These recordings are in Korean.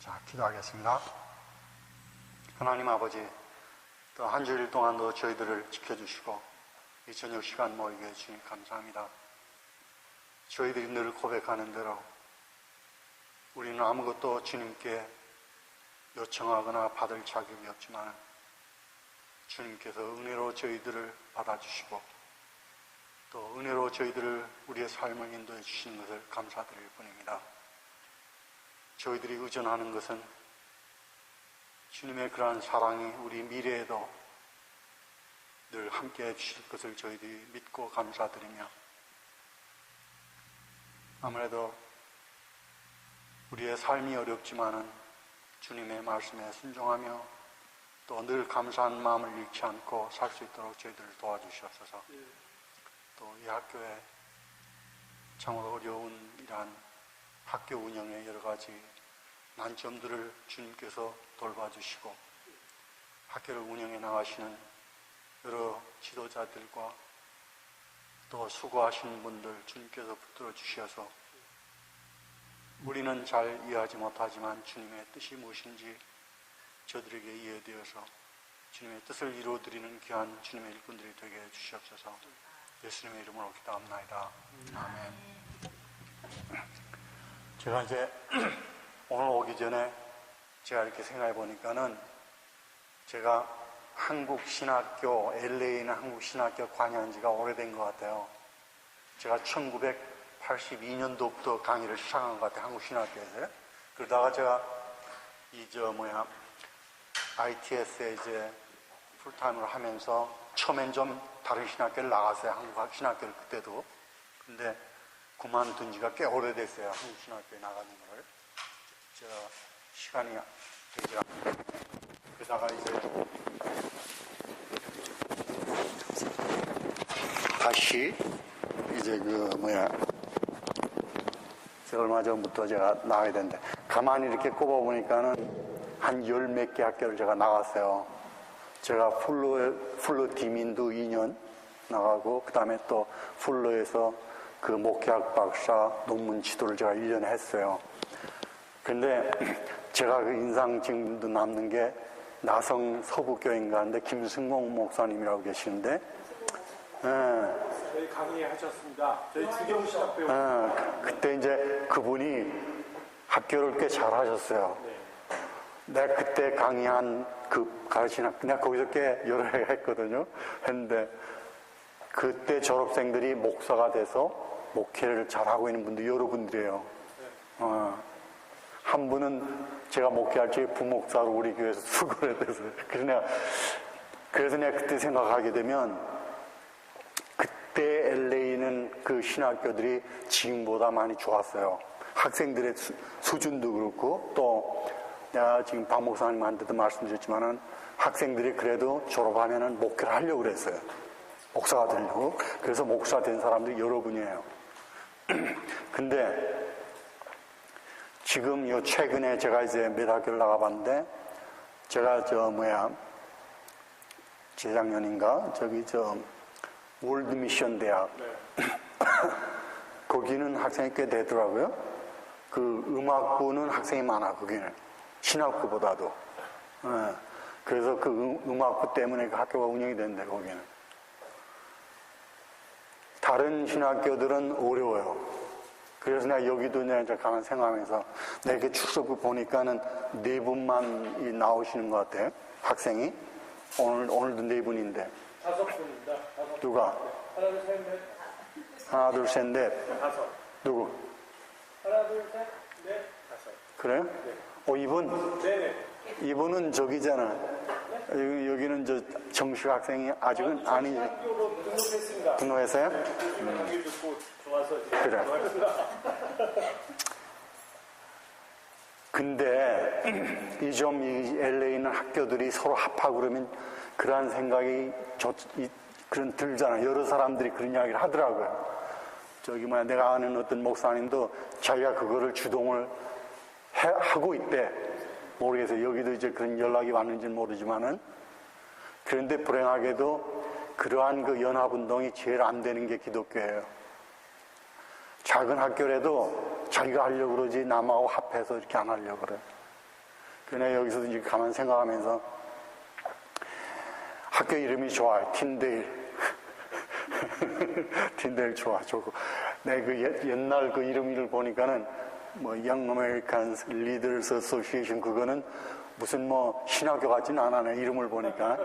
자, 기도하겠습니다. 하나님 아버지, 또 한 주일 동안도 저희들을 지켜주시고 이 저녁 시간 모이게 해주시니 감사합니다. 저희들이 늘 고백하는 대로 우리는 아무것도 주님께 요청하거나 받을 자격이 없지만 주님께서 은혜로 저희들을 받아주시고 또 은혜로 저희들을 우리의 삶을 인도해 주시는 것을 감사드릴 뿐입니다. 저희들이 의존하는 것은 주님의 그러한 사랑이 우리 미래에도 늘 함께해 주실 것을 저희들이 믿고 감사드리며, 아무래도 우리의 삶이 어렵지만은 주님의 말씀에 순종하며 또 늘 감사한 마음을 잃지 않고 살 수 있도록 저희들을 도와주시옵소서. 또 이 학교에 참으로 어려운 이러한 학교 운영의 여러 가지 난점들을 주님께서 돌봐주시고 학교를 운영해 나가시는 여러 지도자들과 또 수고하시는 분들 주님께서 붙들어 주셔서 우리는 잘 이해하지 못하지만 주님의 뜻이 무엇인지 저들에게 이해되어서 주님의 뜻을 이루어드리는 귀한 주님의 일꾼들이 되게 해주시옵소서. 예수님의 이름으로 기도합나이다. 아멘. 제가 이제 오늘 오기 전에 제가 이렇게 생각해 보니까는 제가 한국신학교, LA에 있는 한국신학교 관여한 지가 오래된 것 같아요. 제가 1982년도부터 강의를 시작한 것 같아요. 한국신학교에서요. 그러다가 제가 ITS에 이제 풀타임으로 하면서 처음엔 좀 다른 신학교를 나갔어요. 한국 신학교를 그때도. 근데 그만둔 지가 꽤 오래됐어요. 한국 신학교에 나가는 걸. 제가 시간이 되지 않고. 그러다가 다시 제가 얼마 전부터 제가 나가야 되는데, 가만히 이렇게 꼽아보니까는 한 열 몇 개 학교를 제가 나갔어요. 제가 풀로 디민도 2년 나가고, 그 다음에 또 풀로에서 그 목회학 박사 논문 지도를 제가 1년 했어요. 근데 제가 그 인상 지금도 남는 게 나성 서부교인가 하는데 김승봉 목사님이라고 계시는데, 저희 강의하셨습니다. 저희 주경신학교. 그때 이제 그분이 학교를 꽤 잘 하셨어요. 내가 그때 강의한 그 가르치는 학교, 내가 거기서 꽤 여러 해 했거든요. 했는데 그때 졸업생들이 목사가 돼서 목회를 잘하고 있는 분들 여러분들이에요. 한 분은 제가 목회할 적에 부목사로 우리 교회에서 수고를 했어요. 그래서 내가 그때 생각하게 되면 그때 LA는 그 신학교들이 지금보다 많이 좋았어요. 학생들의 수준도 그렇고, 또 내가 지금 박 목사님한테도 말씀드렸지만은 학생들이 그래도 졸업하면은 목회를 하려고 그랬어요. 목사가 되려고. 그래서 목사 된 사람들이 여러분이에요. 근데 지금 최근에 제가 이제 몇 학교를 나가봤는데, 제가 재작년인가 월드 미션 대학. 거기는 학생이 꽤 되더라고요. 그 음악부는 학생이 많아, 거기는. 신학부보다도. 그래서 그 음악부 때문에 그 학교가 운영이 된대, 거기는. 다른 신학교들은 어려워요. 그래서 내가 여기도 내가 가만 생각하면서 내가 이렇게 출석부 보니까는 4분만 나오시는 것 같아요. 학생이. 오늘도 4분인데. 5분입니다. 누가? 하나, 둘, 셋, 넷. 하나, 둘, 셋, 넷. 5. 누구? 하나, 둘, 셋, 넷, 5. 그래요? 이분? 네네. 이분은 저기잖아. 여기는 정식 학생이 아직은 아니지. 학교로 등록했습니다. 등록했어요? 강의 듣고 좋아서 이제 그래. 근데 이 LA에 있는 학교들이 서로 합하고 그러면 그러한 생각이 그런 들잖아. 여러 사람들이 그런 이야기를 하더라고요. 내가 아는 어떤 목사님도 자기가 그거를 주동을 하고 있대. 모르겠어요. 여기도 이제 그런 연락이 왔는지는 모르지만은. 그런데 불행하게도 그러한 그 연합운동이 제일 안 되는 게 기독교예요. 작은 학교라도 자기가 하려고 그러지 남하고 합해서 이렇게 안 하려고 그래. 그냥 여기서 이제 가만 생각하면서 학교 이름이 좋아요. 틴데일. 틴데일 좋아, 좋고. 내 그 옛날 그 이름을 보니까는 뭐 Young Americans Leaders Association 그거는 무슨 뭐 신학교 같지는 않아네. 이름을 보니까.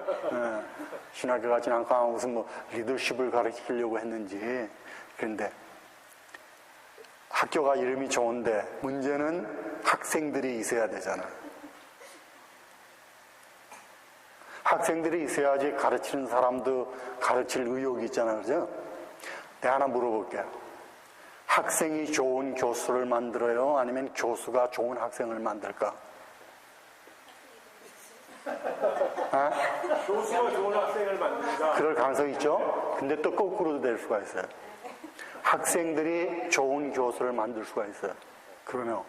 신학교 같지는 않고 무슨 뭐 리더십을 가르치려고 했는지. 그런데 학교가 이름이 좋은데 문제는 학생들이 있어야 되잖아. 학생들이 있어야지 가르치는 사람도 가르칠 의욕이 있잖아. 그죠? 내가 하나 물어볼게. 학생이 좋은 교수를 만들어요? 아니면 교수가 좋은 학생을 만들까? 교수가 좋은 학생을 만든다. 그럴 가능성이 있죠? 근데 또 거꾸로도 될 수가 있어요. 학생들이 좋은 교수를 만들 수가 있어요. 그러면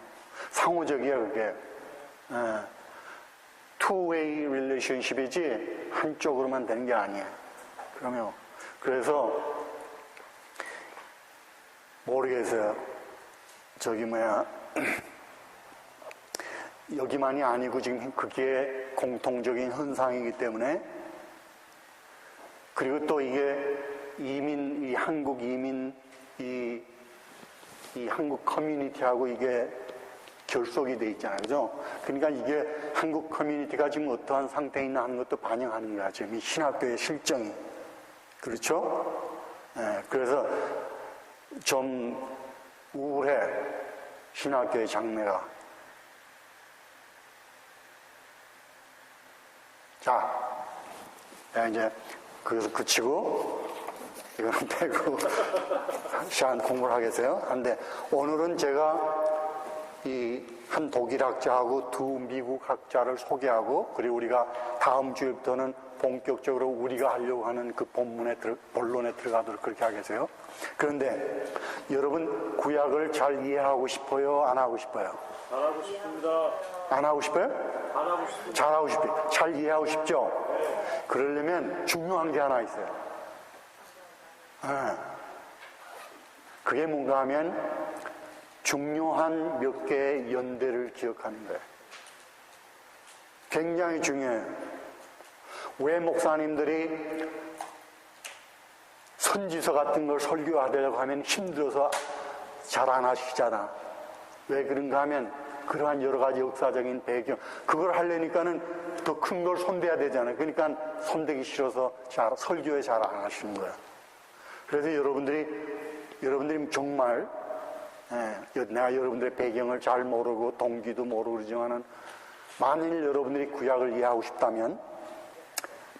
상호적이야 그게. two-way relationship이지 한쪽으로만 되는 게 아니에요. 그러면 그래서 모르겠어요. 저기 뭐야 여기만이 아니고 지금 그게 공통적인 현상이기 때문에 그리고 또 이게 이민 이 한국 이민 이 한국 커뮤니티하고 이게 결속이 돼 있잖아요. 그죠? 그러니까 이게 한국 커뮤니티가 지금 어떠한 상태에 있나 하는 것도 반영하는 거야. 지금 이 신학교의 실정이. 그렇죠? 네, 그래서 좀 우울해. 신학교의 장래가. 자, 내가 이제 거기서 그치고 이거는 빼고 시간 공부를 하겠어요. 근데 오늘은 제가 이 한 독일 학자하고 두 미국 학자를 소개하고 그리고 우리가 다음 주부터는 본격적으로 우리가 하려고 하는 그 본론에 들어가도록 그렇게 하겠어요. 그런데 여러분 구약을 잘 이해하고 싶어요? 안 하고 싶어요? 안 하고 싶습니다. 안 하고 싶어요? 안 하고 싶습니다. 잘 하고 싶어요. 잘 이해하고 싶죠? 그러려면 중요한 게 하나 있어요. 그게 뭔가 하면 중요한 몇 개의 연대를 기억하는 거예요. 굉장히 중요해요. 왜 목사님들이 선지서 같은 걸 설교하려고 하면 힘들어서 잘 안 하시잖아. 왜 그런가 하면 그러한 여러 가지 역사적인 배경, 그걸 하려니까는 더 큰 걸 손대야 되잖아요. 그러니까 손대기 싫어서 설교에 잘 안 하시는 거야. 그래서 여러분들이 정말 내가 여러분들의 배경을 잘 모르고 동기도 모르고 그러지만은 만일 여러분들이 구약을 이해하고 싶다면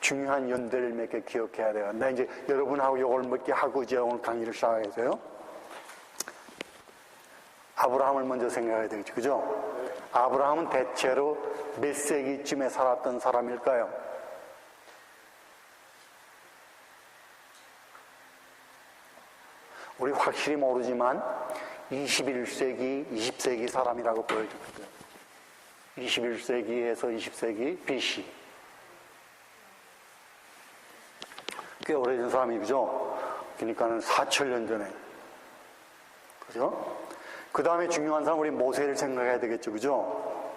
중요한 연대를 몇 개 기억해야 돼요. 나 이제 여러분하고 이걸 몇 개 하고 이제 오늘 강의를 시작하겠어요. 아브라함을 먼저 생각해야 되겠죠. 그죠? 아브라함은 대체로 몇 세기쯤에 살았던 사람일까요? 우리 확실히 모르지만 21세기, 20세기 사람이라고 보여주거든요. 21세기에서 20세기 BC. 꽤 오래된 사람이, 그죠? 그러니까는 4,000년 전에. 그죠? 그 다음에 중요한 사람, 우리 모세를 생각해야 되겠죠. 그죠?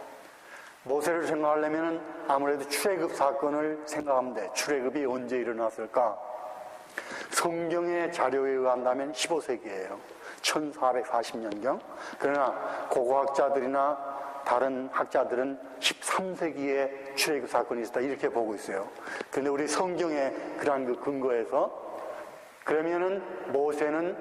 모세를 생각하려면 아무래도 출애굽 사건을 생각하면 돼. 출애굽이 언제 일어났을까? 성경의 자료에 의한다면 15세기예요. 1440년경. 그러나 고고학자들이나 다른 학자들은 13세기에 출애굽 사건이 있었다 이렇게 보고 있어요. 그런데 우리 성경의 그러한 그 근거에서 그러면은 모세는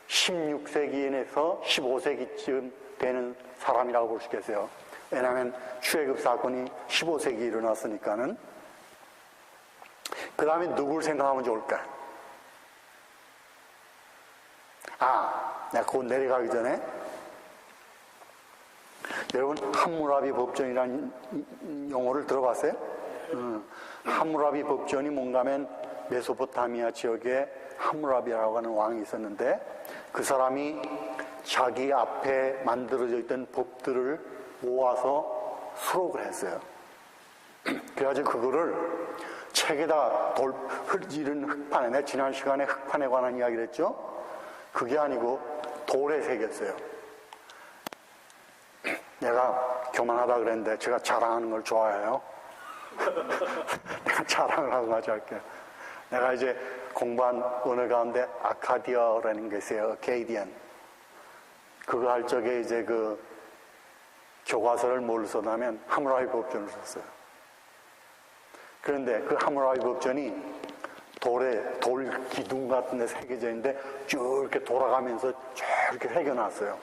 16세기에서 15세기쯤 되는 사람이라고 볼 수 있겠어요. 왜냐하면 출애굽 사건이 15세기에 일어났으니까는. 그 다음에 누굴 생각하면 좋을까? 내가 곧 내려가기 전에 여러분 함무라비 법전이라는 용어를 들어봤어요? 함무라비 법전이 뭔가 하면 메소포타미아 지역에 함무라비라고 하는 왕이 있었는데 그 사람이 자기 앞에 만들어져 있던 법들을 모아서 수록을 했어요. 그래가지고 그거를 책에다 이런 흙판에, 내가 지난 시간에 흙판에 관한 이야기를 했죠? 그게 아니고 돌에 새겼어요. 내가 교만하다 그랬는데 제가 자랑하는 걸 좋아해요. 내가 자랑을 하고 가지 할게요. 내가 이제 공부한 언어 가운데 아카디아라는 게 있어요. 아카디안. 그거 할 적에 이제 그 교과서를 뭘 썼냐면 하무라비 법전을 썼어요. 그런데 그 하무라비 법전이 돌 기둥 같은 데 새겨져 있는데 쭉 이렇게 돌아가면서 쭉 이렇게 새겨놨어요.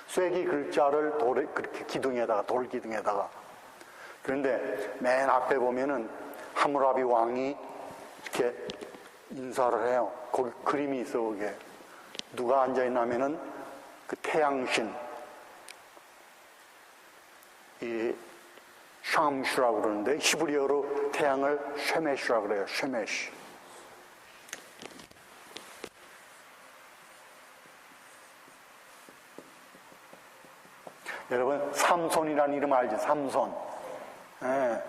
쐐기 글자를 그렇게 돌 기둥에다가. 그런데 맨 앞에 보면은 하무라비 왕이 이렇게 인사를 해요. 거기 그림이 있어, 거기에. 누가 앉아있냐면은 그 태양신, 이 샴슈라고 그러는데 히브리어로 태양을 쉐메슈라고 그래요. 쉐메슈. 여러분 삼손이라는 이름 알죠? 삼손. 예.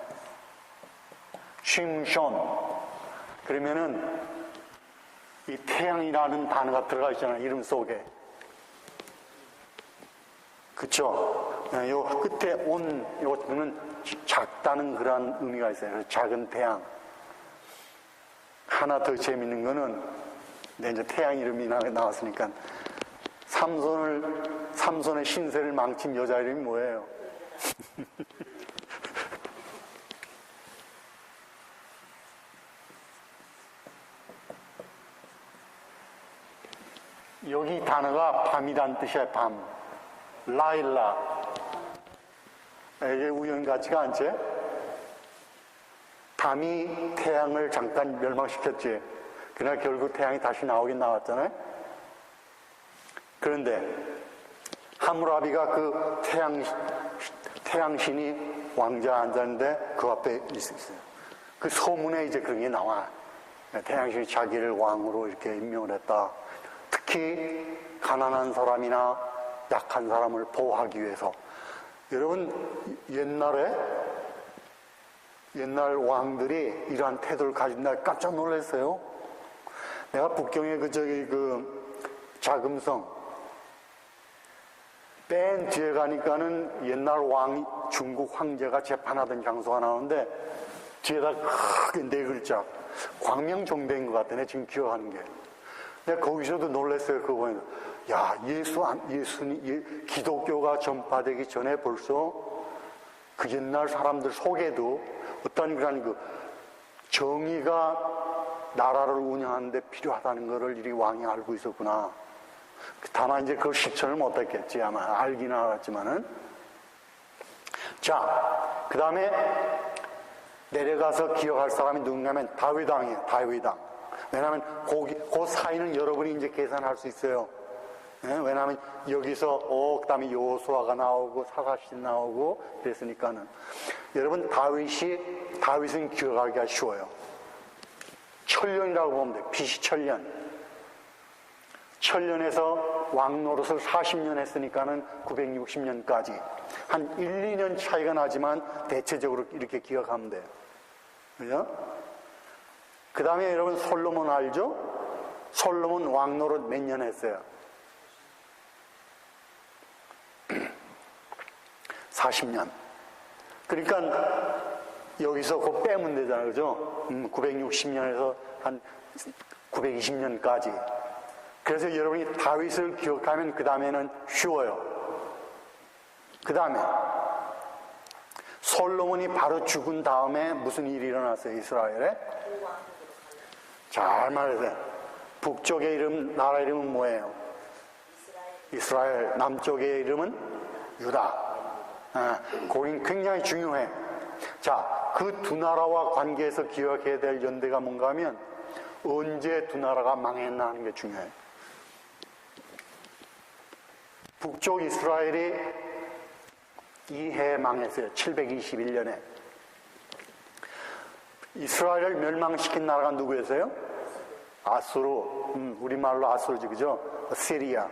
심숀. 그러면은 이 태양이라는 단어가 들어가 있잖아요. 이름 속에. 그쵸? 예, 요 끝에 요거는 작다는 그런 의미가 있어요. 작은 태양. 하나 더 재밌는 거는, 이제 태양 이름이 나왔으니까, 삼손의 신세를 망친 여자 이름이 뭐예요? 여기 단어가 밤이란 뜻이에요. 밤. 라일라. 이게 우연 같지가 않지? 밤이 태양을 잠깐 멸망시켰지. 그러나 결국 태양이 다시 나오긴 나왔잖아요. 그런데 하무라비가 그 태양신이 왕자에 앉았는데 그 앞에 있었어요. 그 소문에 이제 그런 게 나와. 태양신이 자기를 왕으로 이렇게 임명을 했다. 특히 가난한 사람이나 약한 사람을 보호하기 위해서. 여러분, 옛날 왕들이 이러한 태도를 가진 날 깜짝 놀랐어요. 내가 북경의 자금성 맨 뒤에 가니까는 옛날 중국 황제가 재판하던 장소가 나오는데 뒤에다 크게 4글자 광명정대인 것 같더네. 지금 기억하는 게. 내가 거기서도 놀랐어요. 그거 보니까. 야, 기독교가 전파되기 전에 벌써 그 옛날 사람들 속에도 어떤 그런 정의가 나라를 운영하는데 필요하다는 것을 이 왕이 알고 있었구나. 다만 이제 그걸 실천을 못했겠지. 아마 알긴 알았지만은. 자, 그 다음에 내려가서 기억할 사람이 누군가면 다윗왕이에요. 다윗왕. 왜냐하면 그 사이는 여러분이 이제 계산할 수 있어요. 예? 왜냐하면 여기서 그 다음에 여호수아가 나오고 사사신 나오고 그랬으니까는. 여러분 다윗은 기억하기가 쉬워요. 천년이라고 보면 돼요. BC 천년. 천년에서 왕 노릇을 40년 했으니까는 960년까지 한 1, 2년 차이가 나지만 대체적으로 이렇게 기억하면 돼요. 그죠? 그 다음에 여러분 솔로몬 알죠? 솔로몬 왕 노릇 몇 년 했어요? 40년. 그러니까 여기서 곧 빼면 되잖아요. 그죠? 960년에서 한 920년까지. 그래서 여러분이 다윗을 기억하면 그 다음에는 쉬워요. 그 다음에 솔로몬이 바로 죽은 다음에 무슨 일이 일어났어요? 이스라엘에? 잘 말해주세요. 북쪽의 나라 이름은 뭐예요? 이스라엘. 남쪽의 이름은 유다. 거긴 굉장히 중요해. 자, 그 두 나라와 관계에서 기억해야 될 연대가 뭔가 하면 언제 두 나라가 망했나 하는 게 중요해요. 북쪽 이스라엘이 이해에 망했어요. 721년에. 이스라엘을 멸망시킨 나라가 누구였어요? 아수르. 우리말로 아수르지, 그죠? 시리아.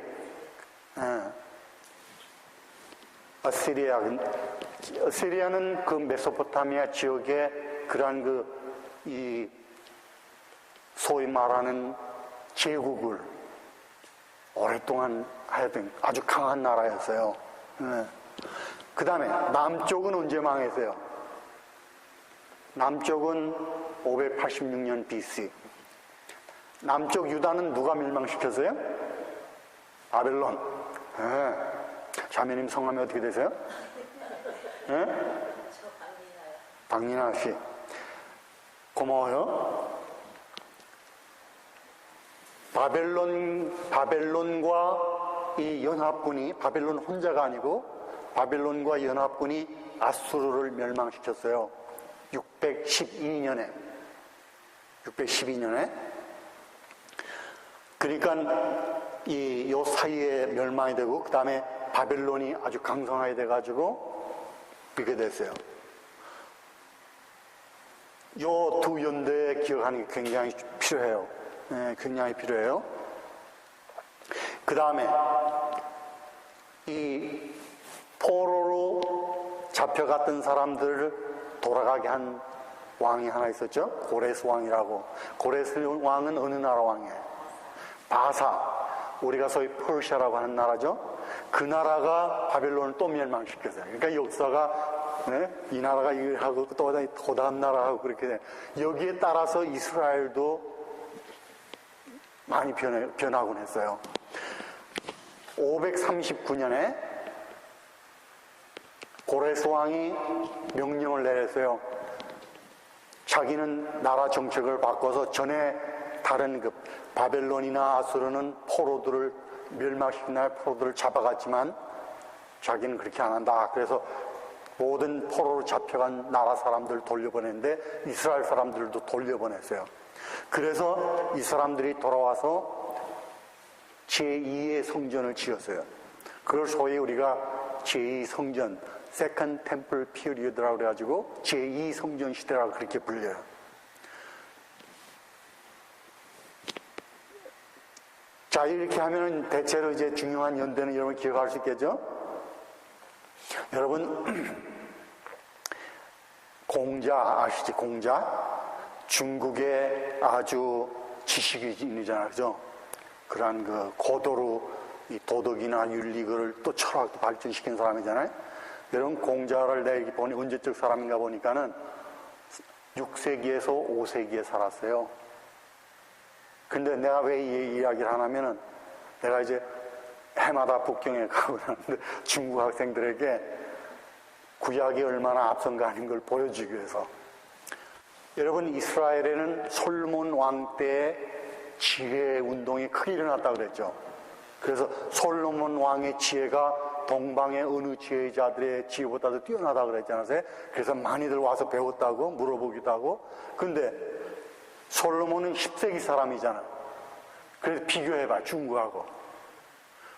시리아는 그 메소포타미아 지역에 그러한 소위 말하는 제국을 오랫동안 하여튼 아주 강한 나라였어요. 그 다음에 남쪽은 언제 망했어요? 남쪽은 586년 BC. 남쪽 유다는 누가 멸망시켰어요? 바벨론. 자매님 성함이 어떻게 되세요? 박민아 씨. 고마워요. 바벨론과 이 연합군이, 바벨론 혼자가 아니고 바벨론과 연합군이 아수르를 멸망시켰어요. 612년에. 그러니까 요 사이에 멸망이 되고, 그 다음에 바벨론이 아주 강성하게 돼가지고 이렇게 됐어요. 요 두 연대 기억하는 게 굉장히 필요해요. 굉장히 필요해요. 그 다음에 이 포로로 잡혀갔던 사람들을 돌아가게 한 왕이 하나 있었죠. 고레스 왕이라고. 고레스 왕은 어느 나라 왕이에요? 바사. 우리가 소위 퍼시아라고 하는 나라죠. 그 나라가 바벨론을 또 멸망시켰어요. 그러니까 역사가 이 나라가 이걸 하고 또 다음 나라하고 그렇게 돼. 여기에 따라서 이스라엘도 많이 변하곤 했어요. 539년에 고레스 왕이 명령을 내렸어요. 자기는 나라 정책을 바꿔서 전에 다른 그 바벨론이나 아수르는 포로들을 멸망시킨 나라의 포로들을 잡아갔지만 자기는 그렇게 안 한다. 그래서 모든 포로로 잡혀간 나라 사람들을 돌려보냈는데 이스라엘 사람들도 돌려보냈어요. 그래서 이 사람들이 돌아와서 제2의 성전을 지었어요. 그걸 소위 우리가 제2 성전, Second Temple Period라고 그래가지고 제2 성전 시대라고 그렇게 불려요. 자, 이렇게 하면은 대체로 이제 중요한 연대는 여러분 기억할 수 있겠죠? 여러분, 공자 아시지? 공자? 중국의 아주 지식인이잖아요. 그죠? 그러한 그 고도로 이 도덕이나 윤리, 그걸 또 철학도 발전시킨 사람이잖아요. 여러분, 공자를 내가 보니 언제적 사람인가 보니까는 6세기에서 5세기에 살았어요. 근데 내가 왜 이 이야기를 하냐면은 내가 이제 해마다 북경에 가고 그러는데 중국 학생들에게 구약이 얼마나 앞선가 하는 걸 보여주기 위해서. 여러분, 이스라엘에는 솔몬 왕 때에 지혜 운동이 크게 일어났다고 그랬죠. 그래서 솔로몬 왕의 지혜가 동방의 어느 지혜자들의 지혜보다도 뛰어나다고 그랬잖아요. 그래서 많이들 와서 배웠다고 물어보기도 하고. 근데 솔로몬은 10세기 사람이잖아. 그래서 비교해봐, 중국하고.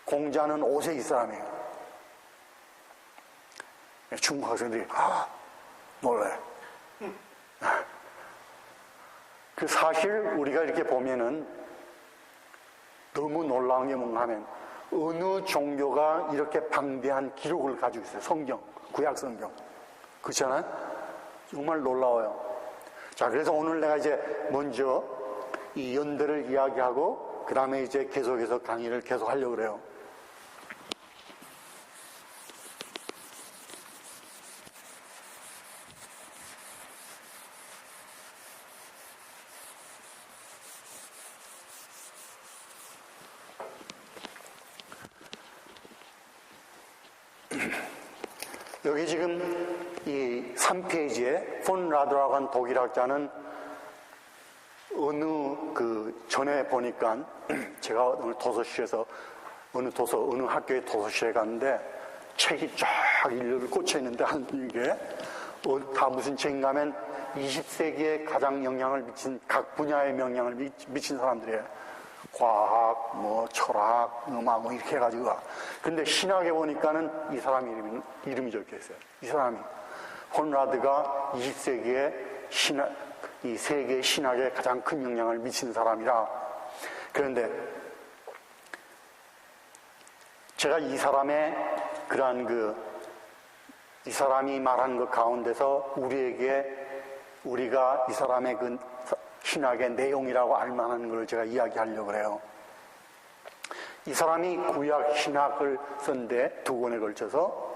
공자는 5세기 사람이에요. 중국 학생들이 놀라요. 그 사실 우리가 이렇게 보면은 너무 놀라운 게 뭔가 하면 어느 종교가 이렇게 방대한 기록을 가지고 있어요. 성경, 구약 성경. 그렇잖아요? 정말 놀라워요. 자, 그래서 오늘 내가 이제 먼저 이 연대를 이야기하고 그 다음에 이제 계속해서 강의를 계속 하려고 그래요. 여기 지금 이 3페이지에 폰 라드라고 한 독일학자는 어느 그 전에 보니까 제가 오늘 도서실에서 어느 학교의 도서실에 갔는데 책이 쫙 일렬로 꽂혀 있는데 한 이게 다 무슨 책인가 하면 20세기에 가장 영향을 미친 각 분야의 영향을 미친 사람들이에요. 과학, 뭐 철학, 음악 뭐 이렇게 해가지고. 근데 신학에 보니까는 이 사람 이름이 적혀 있어요. 이 사람이 콘라드가 20세기에 이 세계 신학에 가장 큰 영향을 미친 사람이라. 그런데 제가 이 사람의 그러한 이 사람이 말한 것 가운데서 우리가 이 사람의 그 신학의 내용이라고 알만한 걸 제가 이야기하려고 그래요. 이 사람이 구약 신학을 쓴데 2권에 걸쳐서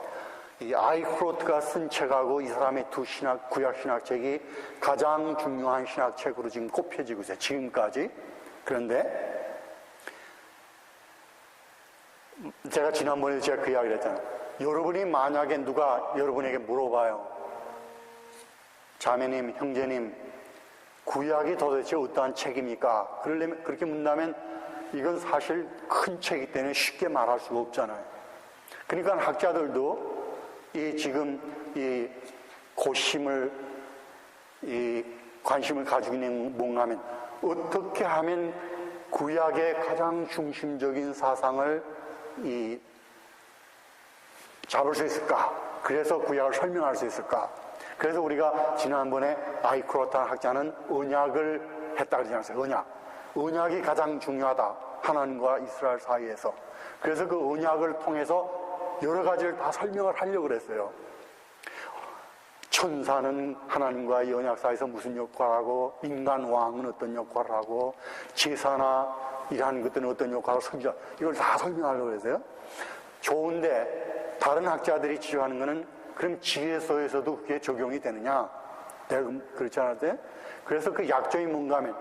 이 아이크로트가 쓴 책하고 이 사람의 두 구약 신학책이 가장 중요한 신학책으로 지금 꼽혀지고 있어요. 지금까지. 그런데 제가 지난번에 제가 그 이야기를 했잖아요. 여러분이 만약에 누가 여러분에게 물어봐요. 자매님, 형제님, 구약이 도대체 어떠한 책입니까? 그렇게 묻는다면 이건 사실 큰 책이기 때문에 쉽게 말할 수가 없잖아요. 그러니까 학자들도 지금 이 고심을, 관심을 가지고 있는 뭔가 하면 어떻게 하면 구약의 가장 중심적인 사상을 잡을 수 있을까? 그래서 구약을 설명할 수 있을까? 그래서 우리가 지난번에 아이크로타 학자는 언약을 했다 그러지 않았어요? 언약이 가장 중요하다. 하나님과 이스라엘 사이에서. 그래서 그 언약을 통해서 여러 가지를 다 설명을 하려고 그랬어요. 천사는 하나님과의 언약 사이에서 무슨 역할을 하고, 인간 왕은 어떤 역할을 하고, 제사나 이러한 것들은 어떤 역할을 하고, 이걸 다 설명하려고 그랬어요. 좋은데 다른 학자들이 지적하는 거는 그럼 지혜서에서도 그게 적용이 되느냐? 내가 그렇지 않았어요? 그래서 그 약점이 뭔가 하면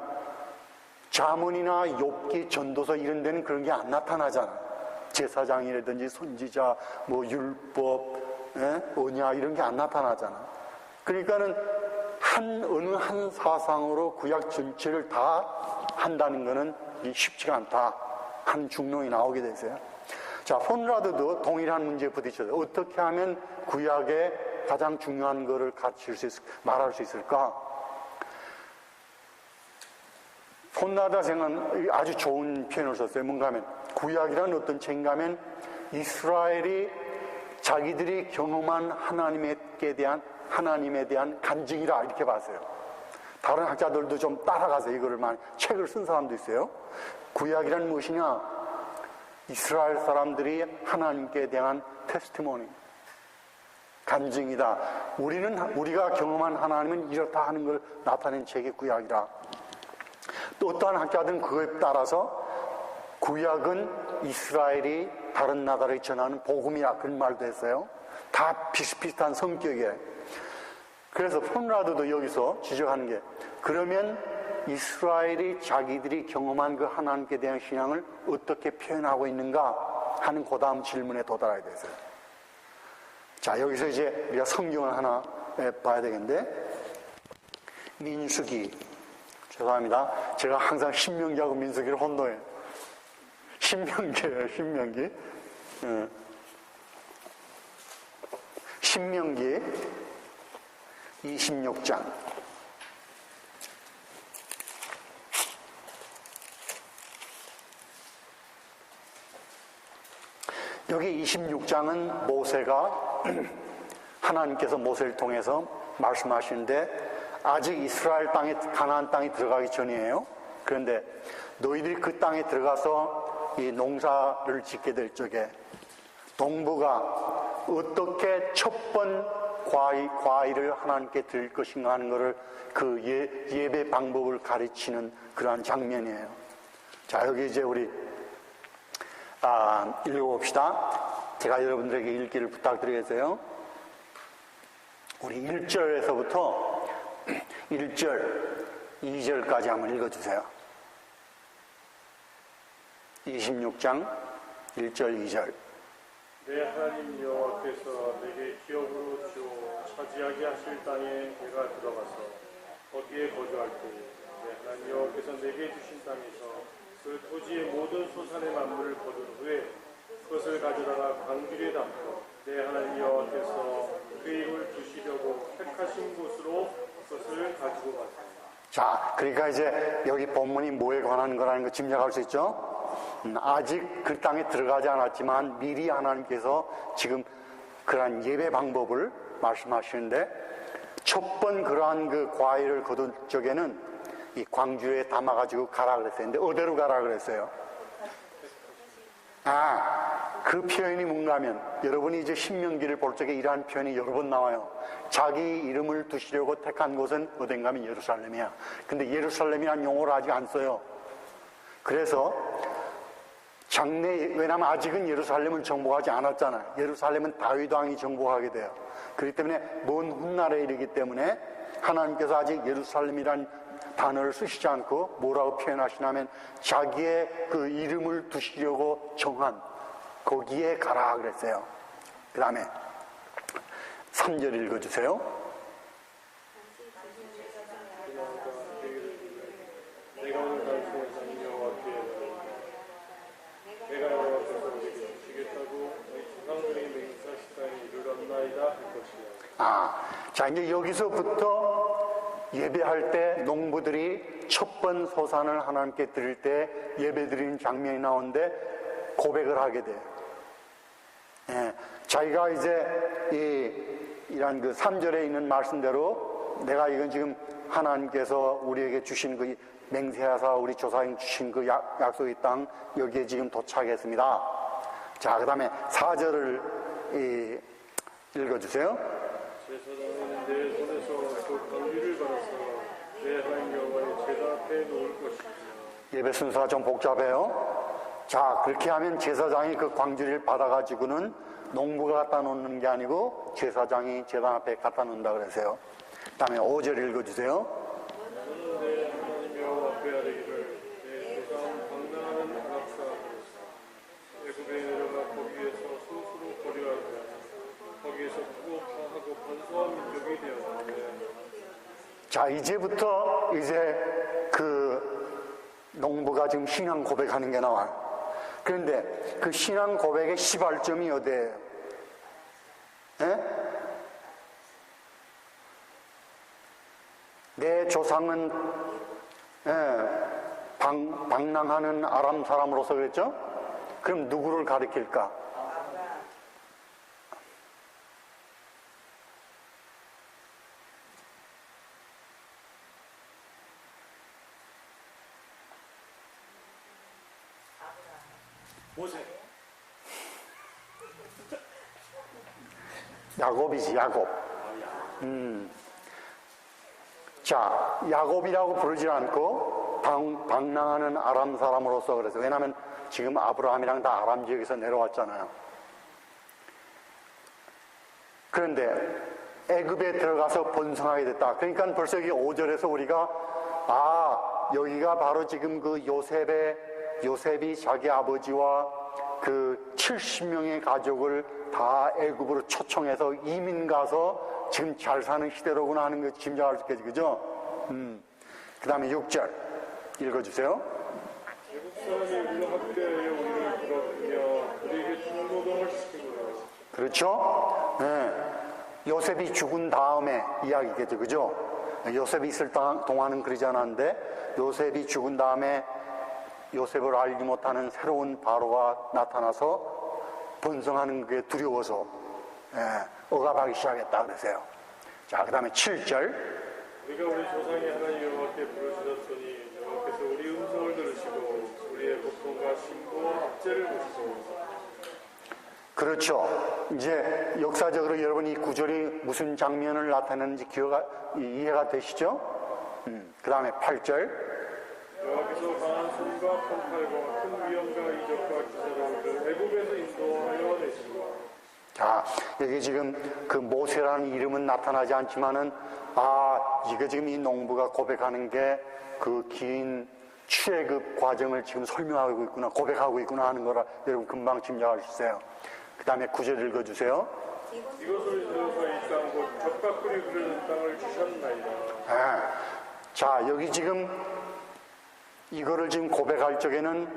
자문이나 욥기, 전도서 이런 데는 그런 게 안 나타나잖아. 제사장이라든지 선지자, 율법, 언약 이런 게 안 나타나잖아. 그러니까는 어느 한 사상으로 구약 전체를 다 한다는 거는 쉽지가 않다. 한 중론이 나오게 됐어요. 자, 폰라드도 동일한 문제에 부딪혀서 어떻게 하면 구약의 가장 중요한 거를 말할 수 있을까? 폰라드가 생각한 아주 좋은 표현을 썼어요. 뭔가 하면 구약이란 어떤 책인가 하면 이스라엘이 자기들이 경험한 하나님에 대한 간증이라 이렇게 봤어요. 다른 학자들도 좀 따라가서 이거를 많이 책을 쓴 사람도 있어요. 구약이란 무엇이냐? 이스라엘 사람들이 하나님께 대한 테스티모니, 간증이다. 우리가 경험한 하나님은 이렇다 하는 걸 나타낸 책이 구약이라. 또 어떠한 학자들은 그거에 따라서 구약은 이스라엘이 다른 나라에 전하는 복음이야 그런 말도 했어요. 다 비슷비슷한 성격이에요. 그래서 폰라드도 여기서 지적하는 게 그러면 이스라엘이 자기들이 경험한 그 하나님께 대한 신앙을 어떻게 표현하고 있는가 하는 그 다음 질문에 도달하게 됐어요. 자, 여기서 이제 우리가 성경을 하나 봐야 되겠는데, 민수기, 죄송합니다. 제가 항상 신명기하고 민수기를 혼동해요. 신명기예요, 신명기. 신명기 26장. 여기 26장은 모세가 하나님께서 모세를 통해서 말씀하시는데 아직 이스라엘 땅에 가나안 땅에 들어가기 전이에요. 그런데 너희들이 그 땅에 들어가서 이 농사를 짓게 될 적에 농부가 어떻게 첫 번 과일을 하나님께 드릴 것인가 하는 것을 그 예배 방법을 가르치는 그러한 장면이에요. 자, 여기 이제 우리 읽어봅시다. 제가 여러분들에게 읽기를 부탁드리겠어요. 우리 1절에서부터 1절, 2절까지 한번 읽어주세요. 26장 1절, 2절. 내 하나님 여호와께서 내게 기업으로 주어 차지하게 하실 땅에 내가 들어가서 거기에 거주할 때에 내 하나님 여호와께서 내게 주신 땅에서 그 토지의 모든 소산의 만물을 거둔 후에 그것을 가져다가 광주리에 담고 내 하나님 여호와께서 그 입을 두시려고 택하신 곳으로 그것을 가지고 가세요. 자, 그러니까 이제 여기 본문이 뭐에 관한 거라는 거 짐작할 수 있죠? 아직 그 땅에 들어가지 않았지만 미리 하나님께서 지금 그러한 예배 방법을 말씀하시는데 첫 번 그러한 그 과일을 거둔 적에는 이 광주에 담아가지고 가라 그랬어요. 근데 어디로 가라 그랬어요? 그 표현이 뭔가 하면 여러분이 이제 신명기를 볼 적에 이러한 표현이 여러 번 나와요. 자기 이름을 두시려고 택한 곳은 어딘가 하면 예루살렘이야. 근데 예루살렘이라는 용어를 아직 안 써요. 그래서 왜냐하면 아직은 예루살렘을 정복하지 않았잖아요. 예루살렘은 다윗 왕이 정복하게 돼요. 그렇기 때문에 먼 훗날에 이르기 때문에 하나님께서 아직 예루살렘이란 단어를 쓰시지 않고 뭐라고 표현하시냐면 자기의 그 이름을 두시려고 정한 거기에 가라 그랬어요. 그 다음에 3절 읽어주세요. 내가 오늘 단순히 여호와께 내가 여호와께서 우리에게 주시겠다고 우리 조상들의 맹세하시다니 이르렀나이다 할 것이야. 자 이제 여기서부터 예배할 때 농부들이 첫 번 소산을 하나님께 드릴 때 예배 드리는 장면이 나오는데 고백을 하게 돼요. 예, 자기가 이제 이런 그 3절에 있는 말씀대로 내가 이건 지금 하나님께서 우리에게 주신 그 맹세하사 우리 조상이 주신 그 약속의 땅 여기에 지금 도착했습니다. 자, 그 다음에 4절을 읽어주세요. 제사장은 내 손에서 그 권위를 받아서 내 하나님 여호와의 제사 앞에 놓을 것이며. 예배 순서가 좀 복잡해요. 자, 그렇게 하면 제사장이 그 광주리를 받아가지고는 농부가 갖다 놓는 게 아니고 제사장이 제단 앞에 갖다 놓는다 그러세요. 그 다음에 5절 읽어주세요. 나는 내 하나님 여호와 앞에 아뢰기를 내 조상 방랑하는 안악사로서 애굽에 내려가 거기에서 소수로 거류하며 거기에서 크고 파하고 번성한 민족이 되었는데. 자, 이제부터 이제 그 농부가 지금 신앙 고백하는 게 나와요. 그런데 그 신앙 고백의 시발점이 어디예요? 예? 내 조상은 방랑하는 아람 사람으로서 그랬죠? 그럼 누구를 가리킬까? 모세. 야곱이지, 야곱. 자, 야곱이라고 부르지 않고 방랑하는 아람 사람으로서 그래서 왜냐하면 지금 아브라함이랑 다 아람 지역에서 내려왔잖아요. 그런데 애굽에 들어가서 번성하게 됐다. 그러니까 벌써 여기 5절에서 우리가 여기가 바로 지금 그 요셉이 자기 아버지와 그 70명의 가족을 다 애굽으로 초청해서 이민 가서 지금 잘 사는 시대로구나 하는 거 짐작할 수 있겠지, 그죠? 그 다음에 6절 읽어주세요. 애굽 사람이 우리 학대하여 우리를 부럽으며 우리에게 중노동을 시키고. 그렇죠? 네. 요셉이 죽은 다음에 이야기겠죠, 그죠? 요셉이 있을 동안은 그러지 않았는데 요셉이 죽은 다음에 요셉을 알지 못하는 새로운 바로가 나타나서 번성하는 게 두려워서 억압하기 시작했다 그러세요. 자, 그 다음에 7절. 우리가 우리 조상의 하나님 여호와께 부르짖었더니 여호와께서 우리 음성을 들으시고 우리의 고통과 심고 압제를 보시고. 그렇죠. 이제 역사적으로 여러분 이 구절이 무슨 장면을 나타내는지 이해가 되시죠? 그 다음에 8절. 여호와께서 강한 손과 판팔과 큰 위엄과 이적과 기사로 그 애굽에서 인도하여 내시고. 자, 여기 지금 그 모세라는 이름은 나타나지 않지만은 이거 지금 이 농부가 고백하는 게 그 긴 출애굽 과정을 지금 설명하고 있구나, 고백하고 있구나 하는 거라 여러분 금방 짐작할 수 있어요. 그 다음에 9절 읽어주세요. 이것을 들어서 이 땅 곧 젖가꿀이 흐르는 땅을 주셨나이다. 자, 여기 지금 이거를 지금 고백할 적에는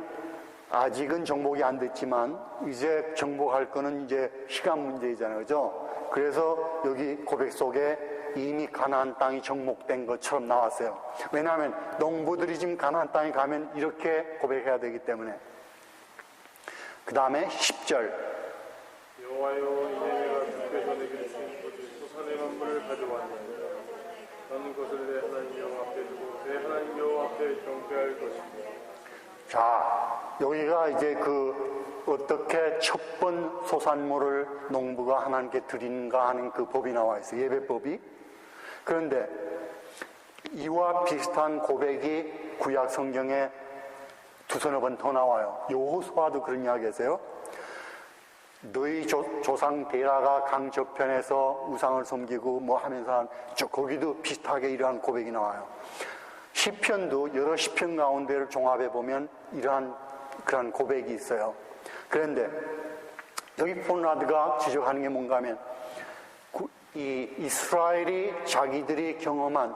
아직은 정복이 안 됐지만 이제 정복할 거는 이제 시간 문제이잖아요, 그죠? 그래서 여기 고백 속에 이미 가나안 땅이 정복된 것처럼 나왔어요. 왜냐하면 농부들이 지금 가나안 땅에 가면 이렇게 고백해야 되기 때문에. 그 다음에 10절. 여호와여, 이내 내가 주께서 내게 주신 그 소산의 만물을 가져왔나이다. 나는 것을 내 하나님 여호와 앞에 두고 내 하나님 여호와 앞에 경배할 것이다. 자, 여기가 이제 어떻게 첫 번 소산물을 농부가 하나님께 드리는가 하는 그 법이 나와 있어요. 예배법이. 그런데 이와 비슷한 고백이 구약 성경에 두서너 번 더 나와요. 여호수아도 그런 이야기 하세요. 너희 조상 데라가 강 저편에서 우상을 섬기고 뭐 하면서 거기도 비슷하게 이러한 고백이 나와요. 시편도 여러 시편 가운데를 종합해 보면 그러한 고백이 있어요. 그런데 여기 포나드가 지적하는 게 뭔가 하면 이 이스라엘이 자기들이 경험한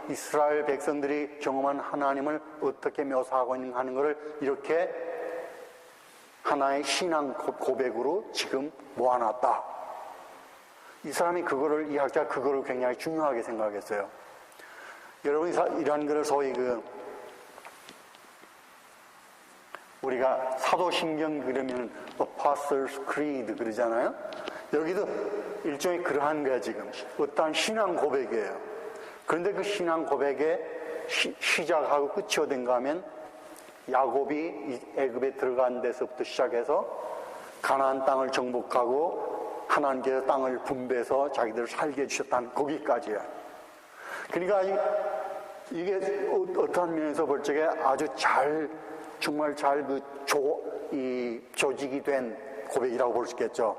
이스라엘 백성들이 경험한 하나님을 어떻게 묘사하고 있는가 하는 것을 이렇게 하나의 신앙 고백으로 지금 모아놨다. 이 사람이 이 학자가 그거를 굉장히 중요하게 생각했어요. 여러분이 이러한 것을 소위 우리가 사도신경 그러면 Apostles' Creed 그러잖아요. 여기도 일종의 그러한 거야 지금. 어떠한 신앙 고백이에요. 그런데 그 신앙 고백의 시작하고 끝이 어딘가 하면 야곱이 애굽에 들어간 데서부터 시작해서 가나안 땅을 정복하고 하나님께서 땅을 분배해서 자기들을 살게 해주셨다는 거기까지야. 그러니까 이게 어떠한 면에서 볼 적에 아주 정말 잘 조직이 된 고백이라고 볼 수 있겠죠.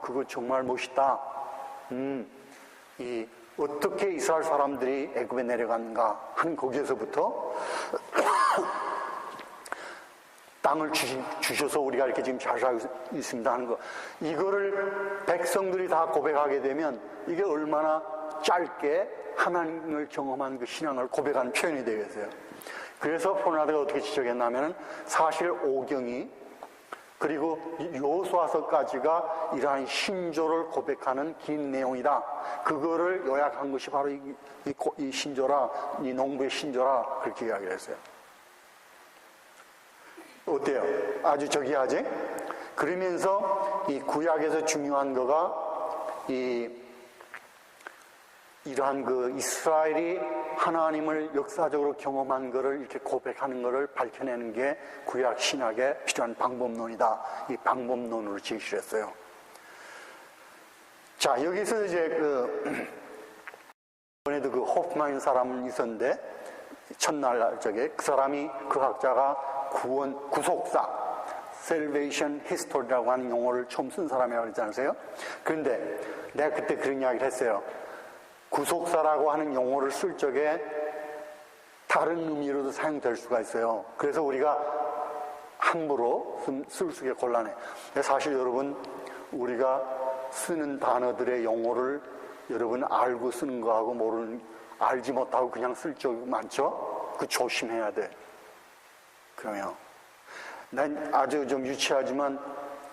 그거 정말 멋있다. 어떻게 이스라엘 사람들이 애굽에 내려갔는가 하는 거기에서부터 땅을 주셔서 우리가 이렇게 지금 잘 살고 있습니다 하는 거. 이거를 백성들이 다 고백하게 되면 이게 얼마나 짧게 하나님을 경험한 그 신앙을 고백하는 표현이 되겠어요. 그래서 포나드가 어떻게 지적했냐면 사실 오경이 그리고 여호수아서까지가 이러한 신조를 고백하는 긴 내용이다. 그거를 요약한 것이 바로 이 신조라, 이 농부의 신조라 그렇게 이야기를 했어요. 어때요? 아주 저기하지? 그러면서 이 구약에서 중요한 거가 이러한 그 이스라엘이 하나님을 역사적으로 경험한 것을 이렇게 고백하는 것을 밝혀내는 게 구약 신학에 필요한 방법론이다. 이 방법론으로 제시를 했어요. 자, 여기서 이제 이번에도 그 호프만 사람은 있었는데 첫날 저게 그 사람이 그 학자가 구속사 Salvation History라고 하는 용어를 처음 쓴 사람이라고 그러지 않으세요? 그런데 내가 그때 그런 이야기를 했어요. 구속사라고 하는 용어를 쓸 적에 다른 의미로도 사용될 수가 있어요. 그래서 우리가 함부로 쓸 수가 곤란해. 사실 여러분 우리가 쓰는 단어들의 용어를 여러분 알고 쓰는 거하고 알지 못하고 그냥 쓸 적이 많죠? 그 조심해야 돼. 그러면 난 아주 좀 유치하지만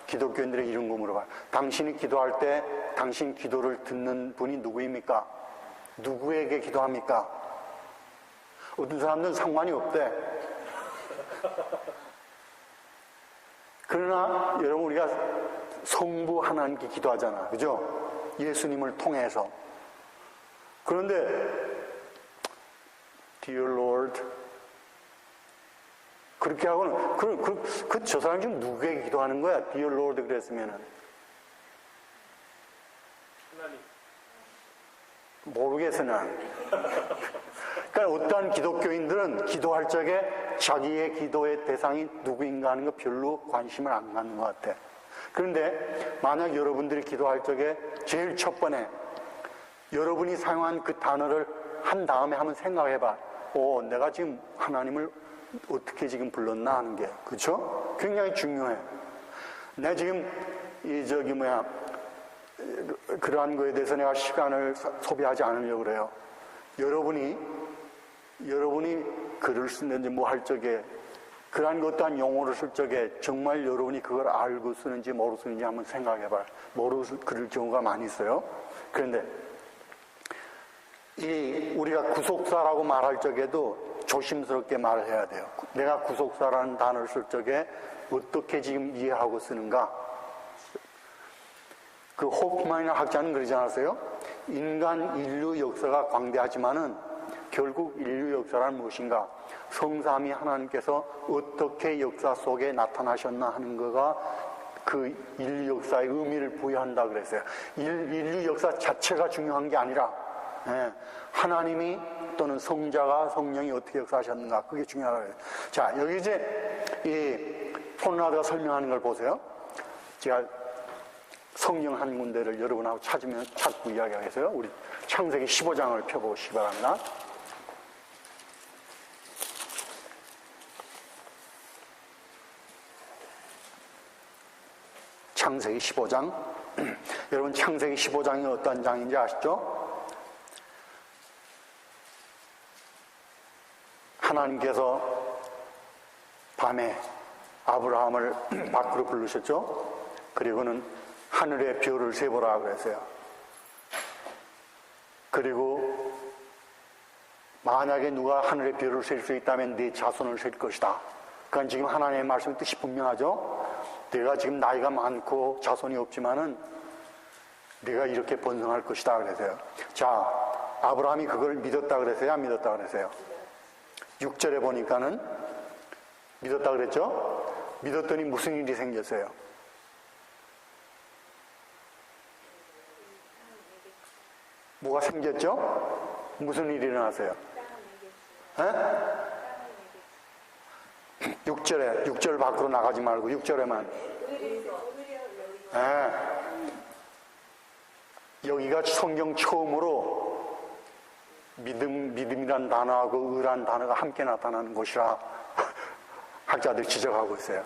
기독교인들의 이런 거 물어봐. 당신이 기도할 때 당신 기도를 듣는 분이 누구입니까? 누구에게 기도합니까? 어떤 사람들은 상관이 없대. 그러나 여러분 우리가 성부 하나님께 기도하잖아. 그죠? 예수님을 통해서. 그런데 Dear Lord 그렇게 하고는 저 사람 지금 누구에게 기도하는 거야? Dear Lord 그랬으면은 하나님. 모르겠어 난. 그러니까 어떠한 기독교인들은 기도할 적에 자기의 기도의 대상이 누구인가 하는 거 별로 관심을 안 갖는 것 같아. 그런데 만약 여러분들이 기도할 적에 제일 첫 번에 여러분이 사용한 그 단어를 한 다음에 한번 생각해봐. 내가 지금 하나님을 어떻게 지금 불렀나 하는 게, 그렇죠? 굉장히 중요해. 내가 지금 그러한 거에 대해서 내가 시간을 소비하지 않으려고 그래요. 여러분이 글을 쓰는지 뭐 할 적에 그러한 것 또한 용어를 쓸 적에 정말 여러분이 그걸 알고 쓰는지 모르고 쓰는지 한번 생각해봐요. 모르고 그럴 경우가 많이 있어요. 그런데 우리가 구속사라고 말할 적에도 조심스럽게 말을 해야 돼요. 내가 구속사라는 단어를 쓸 적에 어떻게 지금 이해하고 쓰는가? 그 호프만이라는 학자는 그러지 않았어요? 인류 역사가 광대하지만은 결국 인류 역사란 무엇인가? 성삼위 하나님께서 어떻게 역사 속에 나타나셨나 하는 거가 그 인류 역사의 의미를 부여한다 그랬어요. 인류 역사 자체가 중요한 게 아니라 하나님이 또는 성자가 성령이 어떻게 역사하셨는가, 그게 중요하다고 해요. 자, 여기 이제 이 폰라드가 설명하는 걸 보세요. 제가 성경 한 군데를 여러분하고 찾고 이야기하겠어요. 우리 창세기 15장을 펴보시기 바랍니다. 창세기 15장. 여러분, 창세기 15장이 어떤 장인지 아시죠? 하나님께서 밤에 아브라함을 밖으로 부르셨죠? 그리고는 하늘의 별을 세보라 그랬어요. 그리고 만약에 누가 하늘의 별을 셀 수 있다면 네 자손을 셀 것이다. 그건 지금 하나님의 말씀의 뜻이 분명하죠? 내가 지금 나이가 많고 자손이 없지만은 내가 이렇게 번성할 것이다 그래서요. 자, 아브라함이 그걸 믿었다 그랬어요? 안 믿었다 그랬어요? 6절에 보니까는 믿었다 그랬죠? 믿었더니 무슨 일이 생겼어요? 뭐가 생겼죠? 무슨 일이 일어났어요? 6절 밖으로 나가지 말고 6절에만. 여기가 성경 처음으로 믿음이란 단어하고 의란 단어가 함께 나타나는 곳이라 학자들이 지적하고 있어요.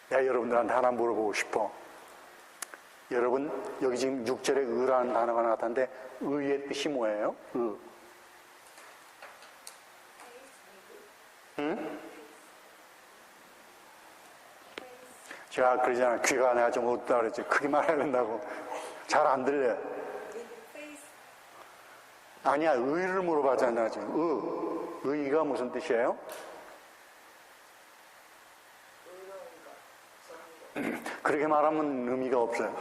내가 여러분들한테 하나 물어보고 싶어. 여러분, 여기 지금 6절에 의라는 단어가 나타나는데 의의 뜻이 뭐예요? 응? 제가 그러잖아요. 귀가 내가 좀 어둡다 그랬지. 크게 말해야 된다고. 잘 안 들려요. 아니야, 의를 물어봤잖아, 지금. 의가 무슨 뜻이에요? 그렇게 말하면 의미가 없어요.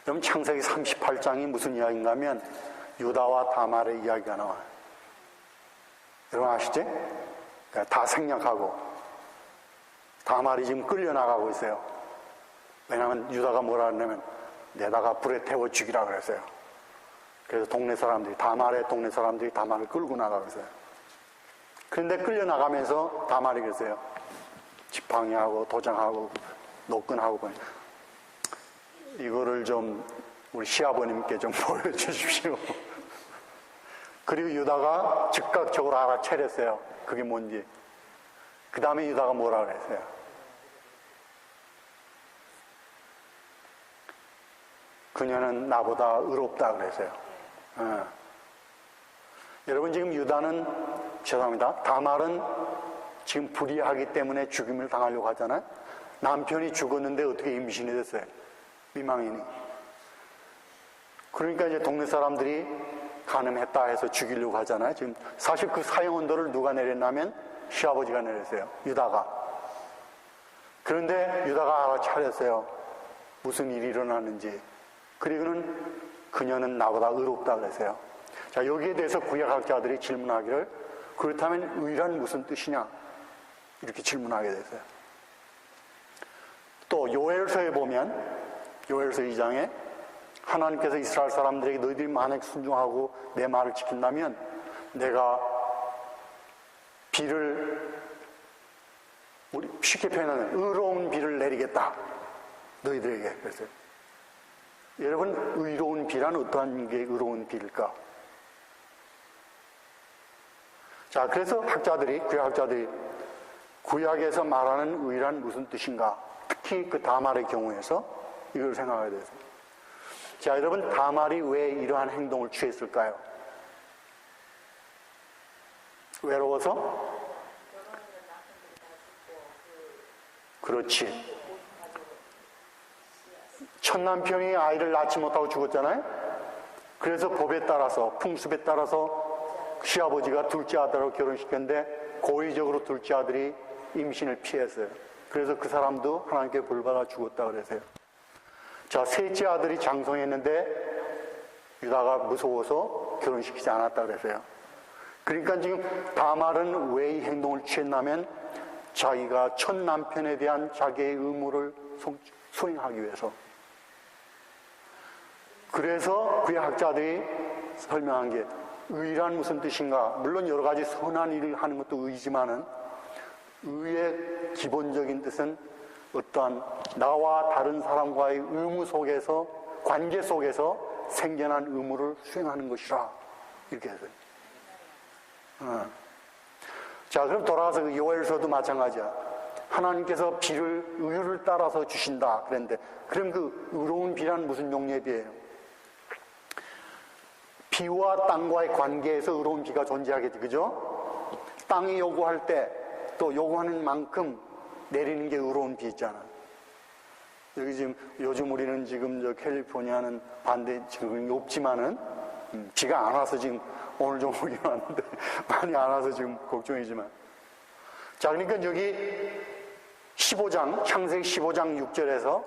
여러분, 창세기 38장이 무슨 이야기인가 하면 유다와 다말의 이야기가 나와요. 여러분 아시지? 그러니까 다 생략하고 다말이 지금 끌려나가고 있어요. 왜냐하면 유다가 뭐라 하냐면 내다가 불에 태워 죽이라 그랬어요. 그래서 다말의 동네 사람들이 다말을 끌고 나가고 있어요. 그런데 끌려나가면서 다말이 그랬어요. 지팡이하고 도장하고 노끈하고 이거를 좀 우리 시아버님께 좀 보여주십시오. 그리고 유다가 즉각적으로 알아차렸어요. 그게 뭔지. 그 다음에 유다가 뭐라 그랬어요? 그녀는 나보다 의롭다 그랬어요. 여러분, 지금 유다는, 죄송합니다, 다말은 지금 불의하기 때문에 죽임을 당하려고 하잖아요. 남편이 죽었는데 어떻게 임신이 됐어요? 미망인이. 그러니까 이제 동네 사람들이 간음했다 해서 죽이려고 하잖아요. 지금 사실 그 사형 언도를 누가 내렸냐면 시아버지가 내렸어요. 유다가. 그런데 유다가 알아차렸어요. 무슨 일이 일어나는지. 그리고는 그녀는 나보다 의롭다 그랬어요. 자, 여기에 대해서 구약학자들이 질문하기를, 그렇다면 의란 무슨 뜻이냐? 이렇게 질문하게 됐어요. 또 요엘서에 보면, 요엘서 2장에 하나님께서 이스라엘 사람들에게 너희들이 만약 순종하고 내 말을 지킨다면 내가 비를, 우리 쉽게 표현하면 의로운 비를 내리겠다, 너희들에게. 그랬어요. 여러분, 의로운 비란 어떠한 게 의로운 비일까? 자, 그래서 구약학자들이 구약에서 말하는 의란 무슨 뜻인가? 특히 그 다말의 경우에서 이걸 생각하게 돼서. 자, 여러분, 다말이 왜 이러한 행동을 취했을까요? 외로워서? 그렇지. 첫 남편이 아이를 낳지 못하고 죽었잖아요. 그래서 법에 따라서, 풍습에 따라서 시아버지가 둘째 아들하고 결혼시켰는데 고의적으로 둘째 아들이 임신을 피했어요. 그래서 그 사람도 하나님께 벌받아 죽었다 그러세요. 자, 셋째 아들이 장성했는데 유다가 무서워서 결혼시키지 않았다 그랬어요. 그러니까 지금 다말은 왜 이 행동을 취했냐면 자기가 첫 남편에 대한 자기의 의무를 수행하기 위해서. 그래서 그의 학자들이 설명한 게 의란 무슨 뜻인가? 물론 여러 가지 선한 일을 하는 것도 의지만은 의의 기본적인 뜻은 어떠한 나와 다른 사람과의 의무 속에서 관계 속에서 생겨난 의무를 수행하는 것이라 이렇게 해서요. 자, 그럼 돌아가서 그 요엘서도 마찬가지야. 하나님께서 비를 의를 따라서 주신다 그랬는데, 그럼 그 의로운 비란 무슨 용례의 비예요? 비와 땅과의 관계에서 의로운 비가 존재하겠지, 그죠? 땅이 요구할 때 또 요구하는 만큼 내리는 게 의로운 비 있잖아. 여기 지금 요즘 우리는 지금 저 캘리포니아는 반대 지금 없지만은 비가 안 와서 지금 오늘 좀 오긴 왔는데 많이 안 와서 지금 걱정이지만, 자, 그러니까 여기 15장 창세기 15장 6절에서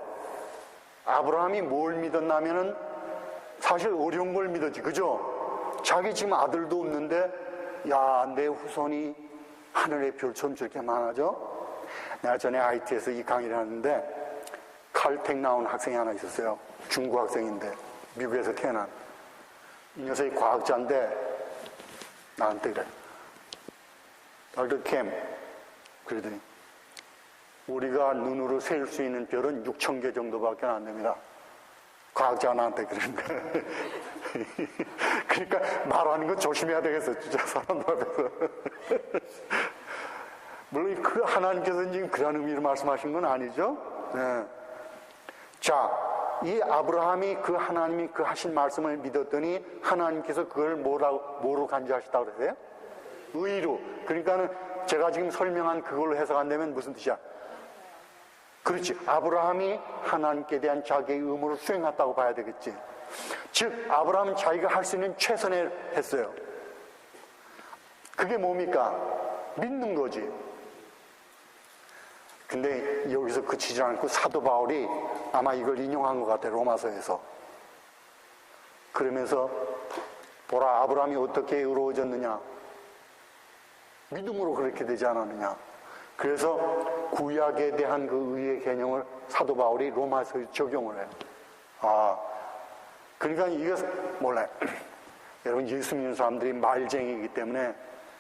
아브라함이 뭘 믿었냐면은 사실 어려운 걸 믿었지, 그죠? 자기 지금 아들도 없는데 야, 내 후손이 하늘의 별처럼 저렇게 많아져? 내가 전에 IT에서 이 강의를 하는데 칼텍 나온 학생이 하나 있었어요. 중국 학생인데 미국에서 태어난. 이 녀석이 과학자인데 나한테 그래. Dr. Kim, 그러더니 우리가 눈으로 셀 수 있는 별은 6,000개 정도밖에 안 됩니다. 과학자가 나한테 그러는 거야. 그러니까 말하는 거 조심해야 되겠어, 진짜 사람들 앞에서. 물론 그 하나님께서 지금 그런 의미로 말씀하신 건 아니죠. 네. 자, 이 아브라함이 그 하나님이 그 하신 말씀을 믿었더니 하나님께서 그걸 뭐로 간주하셨다고 그러세요? 의로. 그러니까는 제가 지금 설명한 그걸로 해석한다면 무슨 뜻이야? 그렇지. 아브라함이 하나님께 대한 자기의 의무를 수행했다고 봐야 되겠지. 즉, 아브라함은 자기가 할 수 있는 최선을 했어요. 그게 뭡니까? 믿는 거지. 근데 여기서 그치지 않고 사도 바울이 아마 이걸 인용한 것 같아요. 로마서에서. 그러면서 보라, 아브라함이 어떻게 의로워졌느냐? 믿음으로 그렇게 되지 않았느냐? 그래서 구약에 대한 그 의의 개념을 사도 바울이 로마서에 적용을 해요. 아, 그러니까 이게 몰라요. 여러분, 예수 믿는 사람들이 말쟁이이기 때문에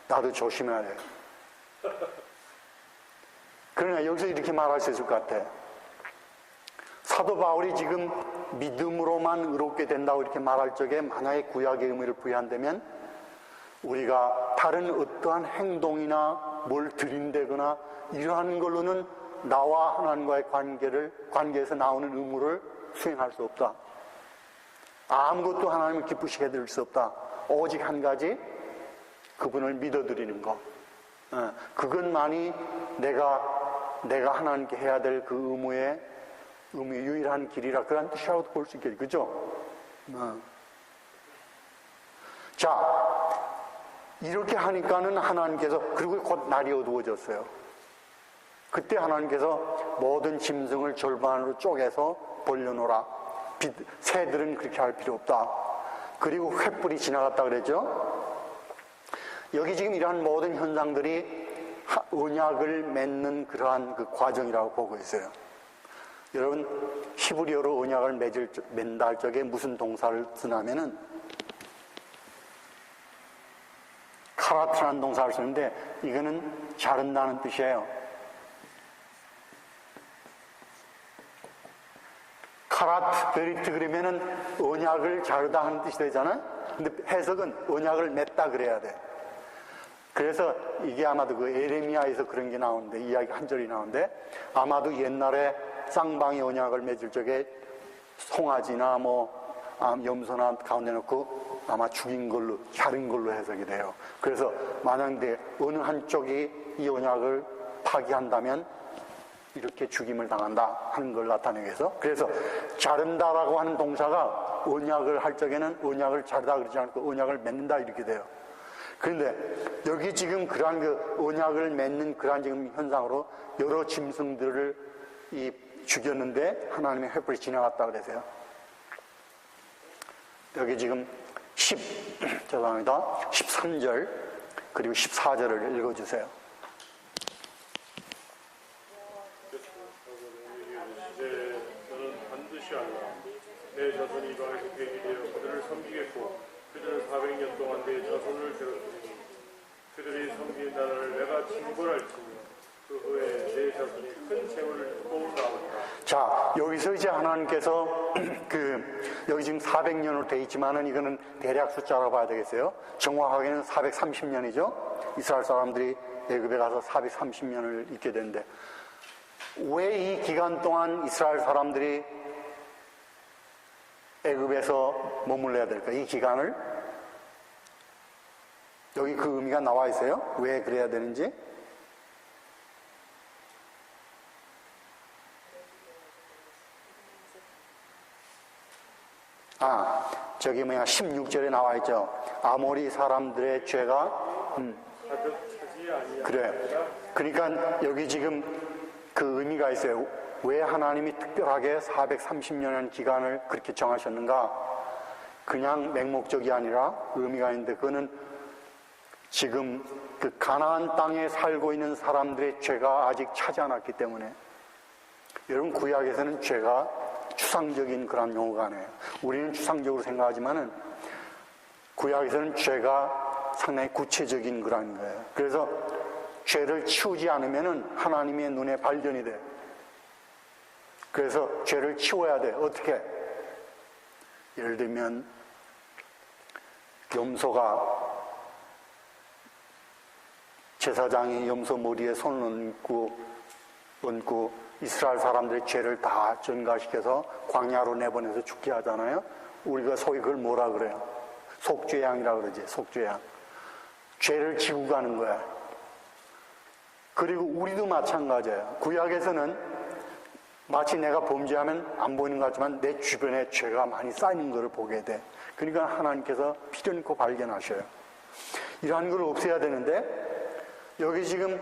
나도 조심해야 돼요. 그러나 여기서 이렇게 말할 수 있을 것 같아. 사도 바울이 지금 믿음으로만 의롭게 된다고 이렇게 말할 적에 만약에 구약의 의미를 부여한다면 우리가 다른 어떠한 행동이나 뭘 드린다거나 이러한 걸로는 나와 하나님과의 관계에서 나오는 의무를 수행할 수 없다. 아무것도 하나님을 기쁘시게 해드릴 수 없다. 오직 한 가지, 그분을 믿어드리는 것. 그것만이 내가 하나님께 해야 될 그 의무의 유일한 길이라, 그런 뜻이라고도 볼 수 있겠죠. 그죠? 자, 이렇게 하니까는 하나님께서, 그리고 곧 날이 어두워졌어요. 그때 하나님께서 모든 짐승을 절반으로 쪼개서 벌려놓으라. 새들은 그렇게 할 필요 없다. 그리고 횃불이 지나갔다 그랬죠. 여기 지금 이러한 모든 현상들이 언약을 맺는 그러한 그 과정이라고 보고 있어요. 여러분, 히브리어로 언약을 맺는다 할 적에 무슨 동사를 쓰냐면은 카라트라는 동사를 쓰는데 이거는 자른다는 뜻이에요. 카라트 베리트 그러면은 언약을 자르다 하는 뜻이 되잖아요. 근데 해석은 언약을 맺다 그래야 돼. 그래서 이게 아마도 그 에레미야에서 그런 게 나오는데, 이야기 한 절이 나오는데, 아마도 옛날에 쌍방이 언약을 맺을 적에 송아지나 염소나 가운데 놓고 아마 죽인 걸로, 자른 걸로 해석이 돼요. 그래서 만약에 어느 한쪽이 이 언약을 파기한다면 이렇게 죽임을 당한다 하는 걸 나타내기 위해서, 그래서 자른다라고 하는 동사가 언약을 할 적에는 언약을 자르다 그러지 않고 언약을 맺는다 이렇게 돼요. 그런데 여기 지금 그러한 그 언약을 맺는 그러한 지금 현상으로 여러 짐승들을 죽였는데 하나님의 횃불이 지나갔다 그러세요. 여기 지금 13절 그리고 14절을 읽어주세요. 이제 너는 반드시 알라. 내 자손이 이방에서 되기 400년 동안 내 자손을 들었으니 그들이 섬긴 나를 내가 징벌할지니 그 후에 내 자손이 큰 재물을 두고 나오리라. 자, 여기서 이제 하나님께서 여기 지금 400년으로 돼 있지만은 이거는 대략 숫자로 봐야 되겠어요. 정확하게는 430년이죠. 이스라엘 사람들이 애굽에 가서 430년을 있게 되는데 왜 이 기간 동안 이스라엘 사람들이 애굽에서 머물러야 될까? 이 기간을 여기 그 의미가 나와 있어요. 왜 그래야 되는지. 저기 16절에 나와 있죠. 아모리 사람들의 죄가 가득 차지 아니하리라. 그래. 그러니까 여기 지금 그 의미가 있어요. 왜 하나님이 특별하게 430년의 기간을 그렇게 정하셨는가? 그냥 맹목적이 아니라 의미가 있는데 그거는 지금 그 가나안 땅에 살고 있는 사람들의 죄가 아직 차지 않았기 때문에 여러분 구약에서는 죄가 추상적인 그런 용어가 아니에요. 우리는 추상적으로 생각하지만은 구약에서는 죄가 상당히 구체적인 그런 거예요. 그래서 죄를 치우지 않으면은 하나님의 눈에 발견이 돼. 그래서 죄를 치워야 돼. 어떻게? 예를 들면 염소가 제사장이 염소 머리에 손을 얹고 이스라엘 사람들의 죄를 다 전가시켜서 광야로 내보내서 죽게 하잖아요. 우리가 소위 그걸 뭐라 그래요? 속죄양이라 그러지. 속죄양. 죄를 지고 가는 거야. 그리고 우리도 마찬가지예요. 구약에서는 마치 내가 범죄하면 안 보이는 것 같지만 내 주변에 죄가 많이 쌓이는 것을 보게 돼. 그러니까 하나님께서 피련코 발견하셔요. 이러한 걸 없애야 되는데 여기 지금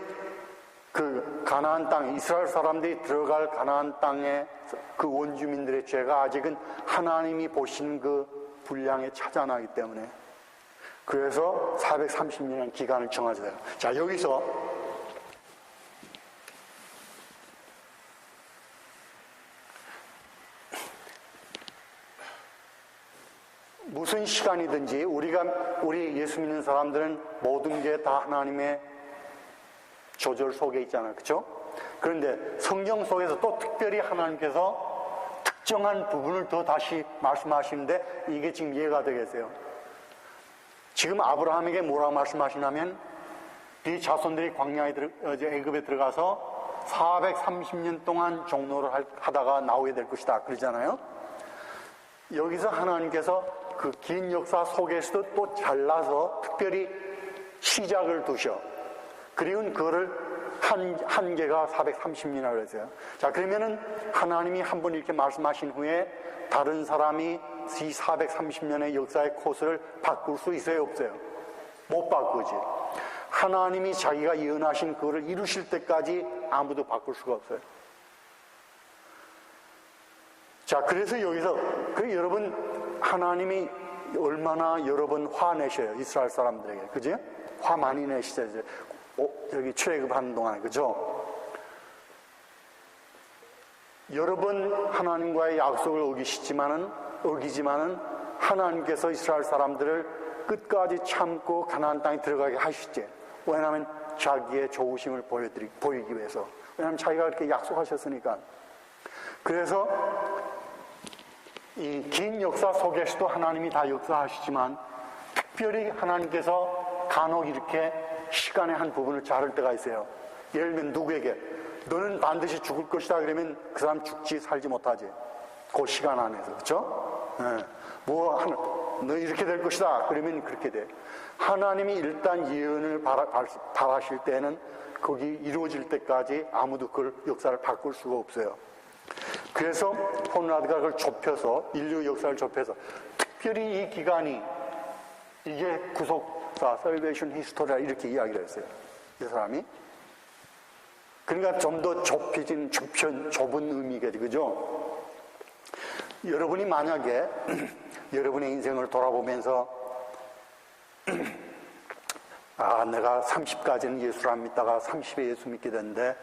그 가나안 땅, 이스라엘 사람들이 들어갈 가나안 땅의 그 원주민들의 죄가 아직은 하나님이 보시는 그 분량에 차지하기 때문에 그래서 430년의 기간을 정하세요. 자, 여기서 무슨 시간이든지 우리 예수 믿는 사람들은 모든 게 다 하나님의 조절 속에 있잖아요. 그렇죠? 그런데 성경 속에서 또 특별히 하나님께서 특정한 부분을 더 다시 말씀하시는데 이게 지금 이해가 되겠어요. 지금 아브라함에게 뭐라고 말씀하시냐면 네 자손들이 광야에 애굽에 들어가서 430년 동안 종노를 하다가 나오게 될 것이다. 그러잖아요. 여기서 하나님께서 그 긴 역사 속에서도 또 잘라서 특별히 시작을 두셔. 그리고 그거를 한계가 430년이라고 그랬어요. 자, 그러면은 하나님이 한 번 이렇게 말씀하신 후에 다른 사람이 이 430년의 역사의 코스를 바꿀 수 있어요, 없어요? 못 바꾸지. 하나님이 자기가 예언하신 그거를 이루실 때까지 아무도 바꿀 수가 없어요. 자, 그래서 여기서 여러분 하나님이 얼마나 여러 번 화내셔요, 이스라엘 사람들에게. 그죠? 화 많이 내시죠. 여기 출애굽하는 동안에. 그죠? 여러 번 하나님과의 약속을 어기지만은 하나님께서 이스라엘 사람들을 끝까지 참고 가나안 땅에 들어가게 하시지. 왜냐하면 자기의 좋으심을 보이기 위해서. 왜냐하면 자기가 그렇게 약속하셨으니까. 그래서 이 긴 역사 속에서도 하나님이 다 역사하시지만 특별히 하나님께서 간혹 이렇게 시간의 한 부분을 자를 때가 있어요. 예를 들면 누구에게 너는 반드시 죽을 것이다 그러면 그 사람 죽지 살지 못하지. 그 시간 안에서. 그렇죠? 네. 너 이렇게 될 것이다 그러면 그렇게 돼. 하나님이 일단 예언을 바라실 때는 거기 이루어질 때까지 아무도 그 역사를 바꿀 수가 없어요. 그래서 콘라드가 그걸 좁혀서 인류 역사를 좁혀서 특별히 이 기간이 이게 구속사 salvation history라 이렇게 이야기를 했어요. 이 사람이. 그러니까 좀 더 좁은 의미겠지. 그죠? 여러분이 만약에 여러분의 인생을 돌아보면서 내가 30까지는 예수를 안 믿다가 30에 예수 믿게 됐는데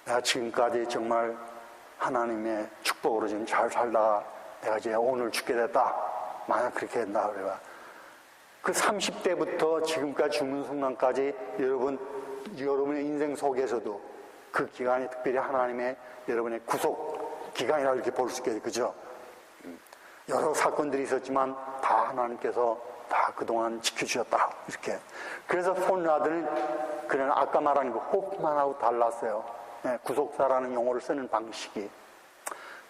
내가 지금까지 정말 하나님의 축복으로 지금 잘 살다가 내가 이제 오늘 죽게 됐다. 만약 그렇게 된다 그래봐. 그 30대부터 지금까지 죽는 순간까지 여러분의 인생 속에서도 그 기간이 특별히 하나님의 여러분의 구속 기간이라고 이렇게 볼 수 있겠죠. 그죠? 여러 사건들이 있었지만 다 하나님께서 다 그동안 지켜주셨다. 이렇게. 그래서 폰라드는 그냥 아까 말한 그 호프만하고 달랐어요. 네, 구속사라는 용어를 쓰는 방식이.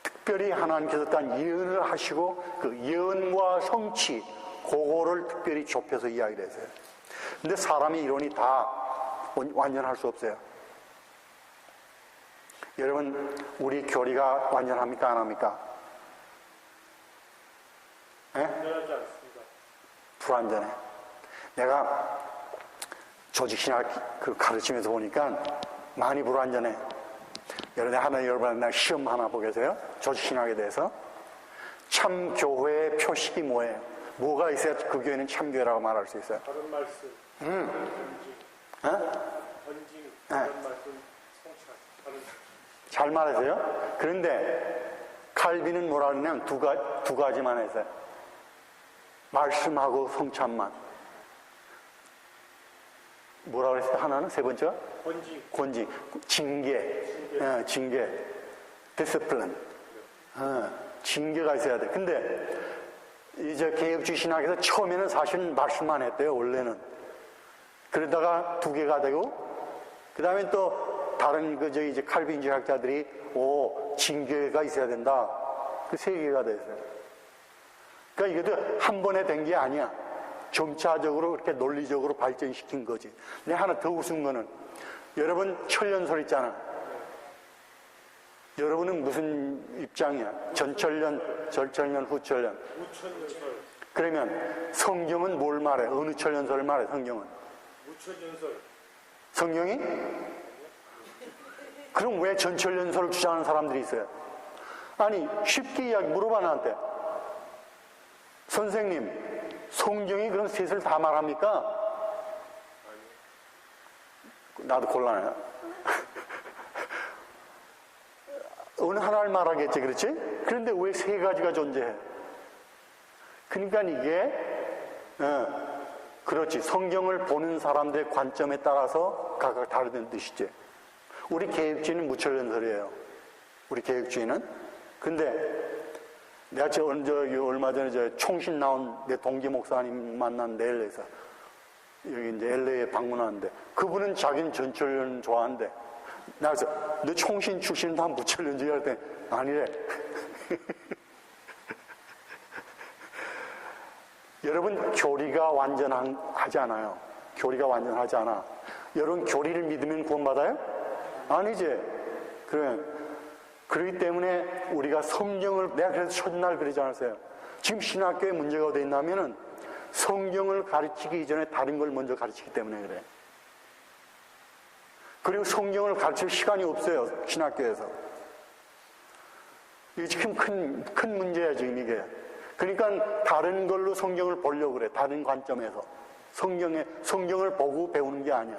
특별히 하나님께서 단 예언을 하시고 그 예언과 성취, 그거를 특별히 좁혀서 이야기를 했어요. 근데 사람의 이론이 다 완전할 수 없어요. 여러분, 우리 교리가 완전합니까? 안 합니까? 예? 완전하지 않습니다. 불완전해. 내가 조직신학 그 가르치면서 보니까 많이 불완전해. 여러분 시험 하나 보겠어요? 조직신학에 대해서. 참교회의 표식이 뭐예요? 뭐가 있어야 그 교회는 참교회라고 말할 수 있어요? 다른 말씀, 번징, 다른 말씀, 성찰, 다른 잘 말하세요? 그런데 칼빈은 뭐라 그러냐면 두 가지만 했어요. 말씀하고 성찬만. 뭐라 그랬어요? 하나는? 세 번째가? 권징. 징계. 디스플린. 징계가 있어야 돼. 근데 이제 개혁주의 신학에서 처음에는 사실은 말씀만 했대요. 원래는. 그러다가 두 개가 되고, 그 다음에 또 다른 이제 칼빈주의 학자들이 징계가 있어야 된다. 그 세 개가 됐어요. 그러니까 이것도 한 번에 된 게 아니야. 점차적으로 그렇게 논리적으로 발전시킨 거지. 근데 하나 더 웃은 거는, 여러분 천년설 있잖아. 여러분은 무슨 입장이야? 전천년, 절천년, 후천년. 무천년설. 그러면 성경은 뭘 말해? 어느 천년설을 말해? 성경은? 무천년설. 성경이? 그럼 왜 전천년설을 주장하는 사람들이 있어요? 아니, 쉽게 이야기 물어봐 나한테. 선생님, 성경이 그런 셋을 다 말합니까? 나도 곤란해. 어느 하나를 말하겠지, 그렇지? 그런데 왜 세 가지가 존재해? 그러니까 이게, 그렇지. 성경을 보는 사람들의 관점에 따라서 각각 다르다는 뜻이지. 우리 개혁주의는 무천년설이에요. 우리 개혁주의는. 근데 내가 얼마 전에 총신 나온 내 동기 목사님 만난 LA에서 여기 이제 LA에 방문하는데 그분은 자기는 전천년 좋아하는데 나그래서 너 총신 출신은 다 무천년주의 할 때 아니래. 여러분 교리가 완전하지 않아요. 교리가 완전하지 않아. 여러분 교리를 믿으면 구원받아요? 아니지. 그렇기 때문에 우리가 성경을, 내가 그래서 첫날 그러지 않았어요. 지금 신학교에 문제가 어디 있냐면은 성경을 가르치기 이전에 다른 걸 먼저 가르치기 때문에 그래. 그리고 성경을 가르칠 시간이 없어요. 신학교에서. 이게 지금 큰 문제야, 지금 이게. 그러니까 다른 걸로 성경을 보려고 그래. 다른 관점에서. 성경을 보고 배우는 게 아니야.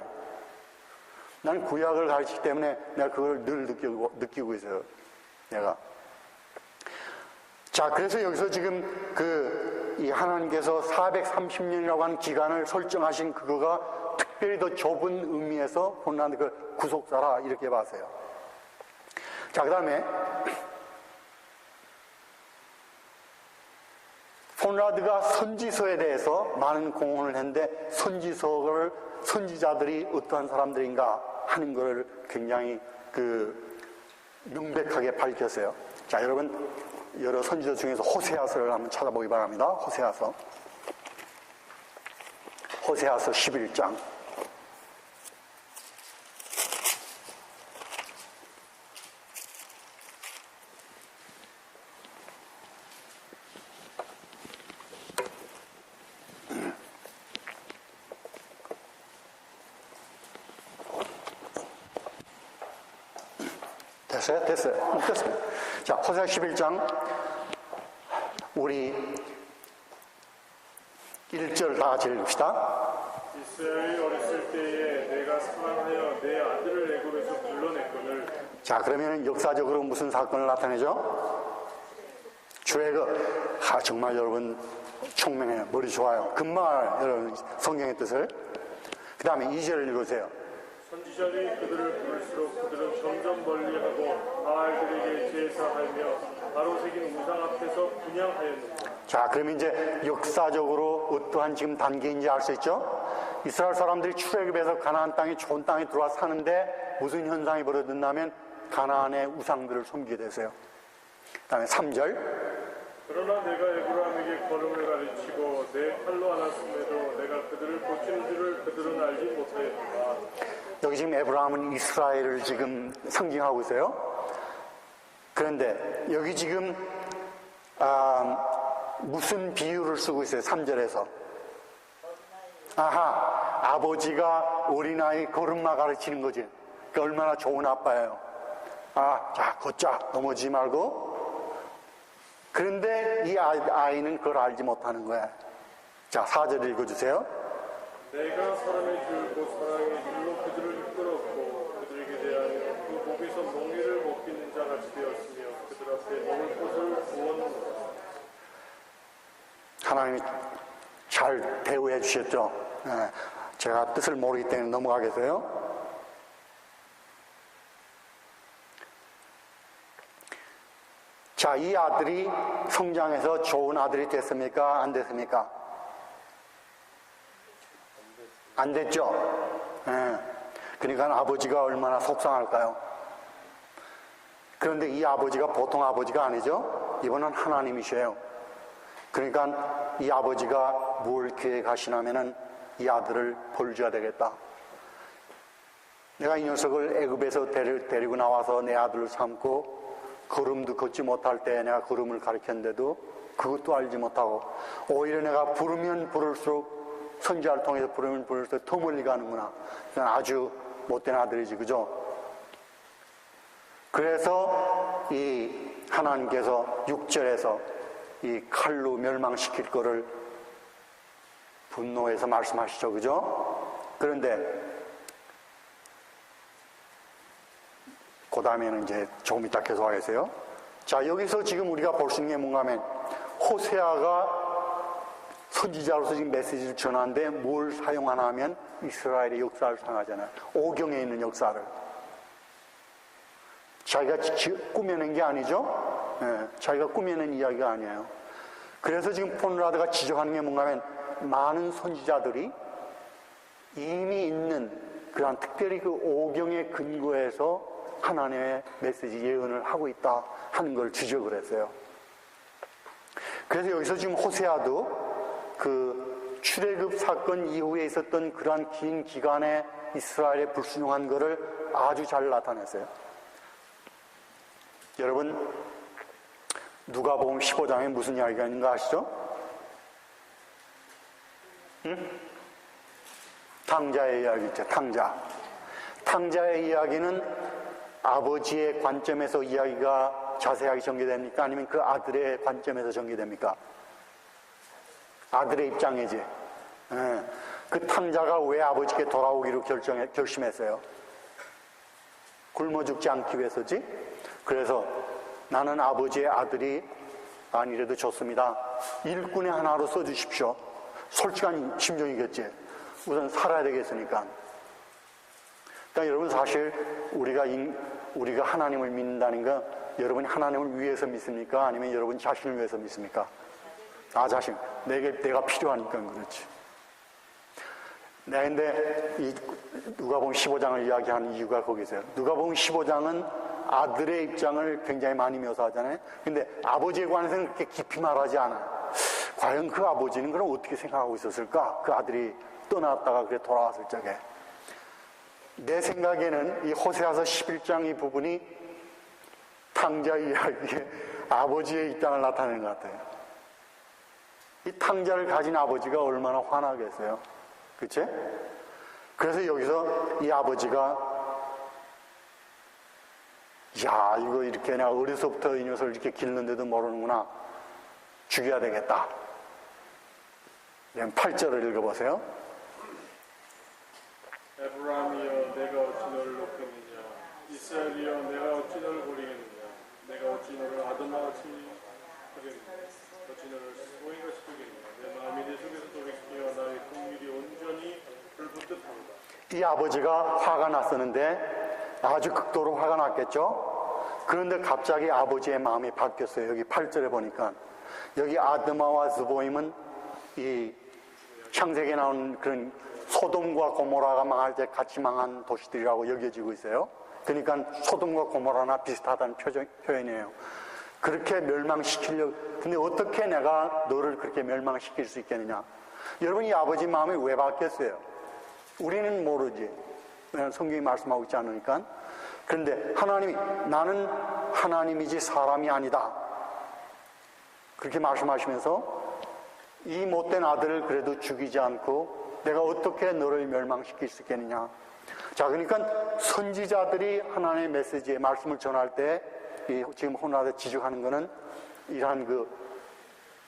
난 구약을 가르치기 때문에 내가 그걸 늘 느끼고 있어요. 내가. 자, 그래서 여기서 지금 이 하나님께서 430년이라고 하는 기간을 설정하신 그거가 특별히 더 좁은 의미에서 본란 그 구속사라 이렇게 봤어요. 자, 그 다음에 폰라드가 선지서에 대해서 많은 공헌을 했는데 선지자들이 어떠한 사람들인가 하는 것을 굉장히 명백하게 밝혔어요. 자, 여러분 여러 선지자 중에서 호세아서를 한번 찾아보기 바랍니다. 호세아서 11장. 됐어요? 됐습니다. 자, 호세아 11장 우리 1절 다 같이 읽읍시다. 이스라엘이 어렸을 때에 내가 사랑하여 내 아들을 애굽에서 불러냈거늘. 자, 그러면 역사적으로 무슨 사건을 나타내죠? 출애굽. 정말 여러분 총명해요. 머리 좋아요. 금방 알아요. 여러분 성경의 뜻을. 그 다음에 2절을 읽으세요. 선지자들이 그들을 부를수록 그들은 점점 멀리하고 바알들에게 제사하며 바로 새긴 우상 앞에서 분향하였는데. 자, 그러면 이제 역사적으로 어떠한 지금 단계인지 알 수 있죠? 이스라엘 사람들이 출애굽해서 가나안 땅에 좋은 땅에 들어와 사는데 무슨 현상이 벌어졌냐면 가나안의 우상들을 섬기게 되세요. 그 다음에 3절. 그러나 내가 에브라임에게 걸음을 가르치고 내 칼로 안았음에도 내가 그들을 고치는 줄을 그들은 알지 못하였다. 여기 지금 에브라임은 이스라엘을 지금 상징하고 있어요. 그런데 여기 지금 무슨 비유를 쓰고 있어요? 3절에서. 아하, 아버지가 어린아이 걸음마 가르치는 거지. 그러니까 얼마나 좋은 아빠예요. 자, 걷자. 넘어지지 말고. 그런데 이 아이는 그걸 알지 못하는 거야. 자, 4절 읽어주세요. 내가 사람의 줄 곧 사랑의 줄로 그들을 이끌었고 그들에게 대하여 그 목에서 멍에를 먹이는 자같이 되었으며 그들 앞에 먹을 것을 부었노라. 하나님이 잘 대우해 주셨죠. 제가 뜻을 모르기 때문에 넘어가겠어요. 자, 이 아들이 성장해서 좋은 아들이 됐습니까? 안 됐습니까? 안 됐죠? 그러니까 아버지가 얼마나 속상할까요? 그런데 이 아버지가 보통 아버지가 아니죠? 이분은 하나님이셔요. 그러니까 이 아버지가 뭘 계획하시냐면은 이 아들을 벌줘야 되겠다. 내가 이 녀석을 애굽에서 데리고 나와서 내 아들을 삼고 걸음도 걷지 못할 때 내가 걸음을 가르쳤는데도 그것도 알지 못하고 오히려 내가 부르면 부를수록 선지자를 통해서 부르면 부를수록 더 멀리 가는구나. 아주 못된 아들이지, 그죠? 그래서 이 하나님께서 6절에서 이 칼로 멸망시킬 거를 분노해서 말씀하시죠, 그죠? 그런데 그 다음에는 이제 조금 이따 계속하겠어요. 자, 여기서 지금 우리가 볼 수 있는 게 뭔가 하면 호세아가 선지자로서 지금 메시지를 전하는데 뭘 사용하나 하면 이스라엘의 역사를 사용하잖아요. 오경에 있는 역사를. 자기가 꾸며낸 게 아니죠. 자기가 꾸며낸 이야기가 아니에요. 그래서 지금 포르라드가 지적하는 게 뭔가 하면 많은 선지자들이 이미 있는 그런 특별히 그 오경의 근거에서 하나님의 메시지 예언을 하고 있다 하는 걸 지적을 했어요. 그래서 여기서 지금 호세아도 그 출애굽 사건 이후에 있었던 그러한 긴 기간에 이스라엘의 불순종한 것을 아주 잘 나타냈어요. 여러분 누가복음 15장에 무슨 이야기가 있는가 아시죠? 탕자의 이야기 있죠. 탕자의 이야기는 아버지의 관점에서 이야기가 자세하게 전개됩니까? 아니면 그 아들의 관점에서 전개됩니까? 아들의 입장이지. 그 탕자가 왜 아버지께 돌아오기로 결심했어요? 굶어 죽지 않기 위해서지. 그래서 나는 아버지의 아들이 아니래도 좋습니다. 일꾼의 하나로 써주십시오. 솔직한 심정이겠지. 우선 살아야 되겠으니까. 그러니까 여러분 사실 우리가 하나님을 믿는다는 건 여러분이 하나님을 위해서 믿습니까? 아니면 여러분 자신을 위해서 믿습니까? 자신. 내가 필요하니까 그렇지. 네, 근데 이 누가복음 15장을 이야기하는 이유가 거기서요. 누가복음 15장은 아들의 입장을 굉장히 많이 묘사하잖아요. 근데 아버지에 관해서는 그렇게 깊이 말하지 않아요. 과연 그 아버지는 그럼 어떻게 생각하고 있었을까? 그 아들이 떠났다가 그래 돌아왔을 적에. 내 생각에는 이 호세아서 11장 이 부분이 탕자 이야기에 아버지의 입장을 나타내는 것 같아요. 이 탕자를 가진 아버지가 얼마나 화나겠어요. 그치? 그래서 여기서 이 아버지가 야, 이거 이렇게 내가 어려서부터 이 녀석을 이렇게 기르는데도 모르는구나. 죽여야 되겠다. 8절을 읽어보세요. 에브라임이여 내가 어찌 너를 높이느냐 이스라엘이여 내가 어찌 너를 버리겠느냐 내가 어찌 너를 아담같이 하겠느냐 土地のすごいがすぎる내 마음이 내 속에서 돌이키며 나의 국률이 온전히 불붙듯 하노라. 이 아버지가 화가 났었는데 아주 극도로 화가 났겠죠. 그런데 갑자기 아버지의 마음이 바뀌었어요. 여기 8절에 보니까 여기 아드마와 스보임은 이 창세기에 나오는 그런 소돔과 고모라가 망할 때 같이 망한 도시들이라고 여겨지고 있어요. 그러니까 소돔과 고모라나 비슷하다는 표현이에요. 그렇게 멸망시키려고. 근데 어떻게 내가 너를 그렇게 멸망시킬 수 있겠느냐. 여러분, 이 아버지 마음이 왜 바뀌었어요? 우리는 모르지. 왜냐하면 성경이 말씀하고 있지 않으니까. 그런데 하나님이, 나는 하나님이지 사람이 아니다, 그렇게 말씀하시면서 이 못된 아들을 그래도 죽이지 않고 내가 어떻게 너를 멸망시킬 수 있겠느냐. 자, 그러니까 선지자들이 하나님의 메시지의 말씀을 전할 때 지금 호나데 지적하는 거는 이러한 그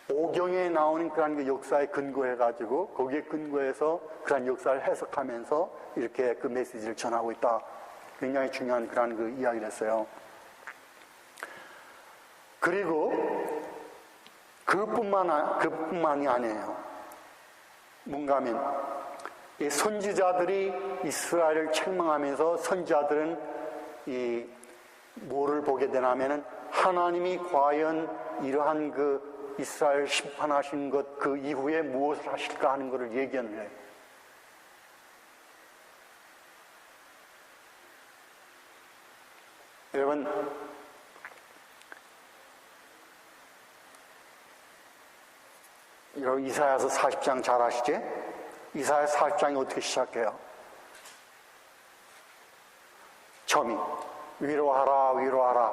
오경에 나오는 그런 그 역사에 근거해가지고 거기에 근거해서 그런 역사를 해석하면서 이렇게 그 메시지를 전하고 있다. 굉장히 중요한 그런 그 이야기를 했어요. 그리고 그뿐만이 아니에요. 뭔가 하면 이 선지자들이 이스라엘을 책망하면서 선지자들은 이 뭐를 보게 되냐면은 하나님이 과연 이러한 그 이스라엘 심판하신 것 그 이후에 무엇을 하실까 하는 것을 예견을 해요. 여러분, 이사야서 40장 잘 아시지? 이사야 40장이 어떻게 시작해요? 처음이 위로하라 위로하라.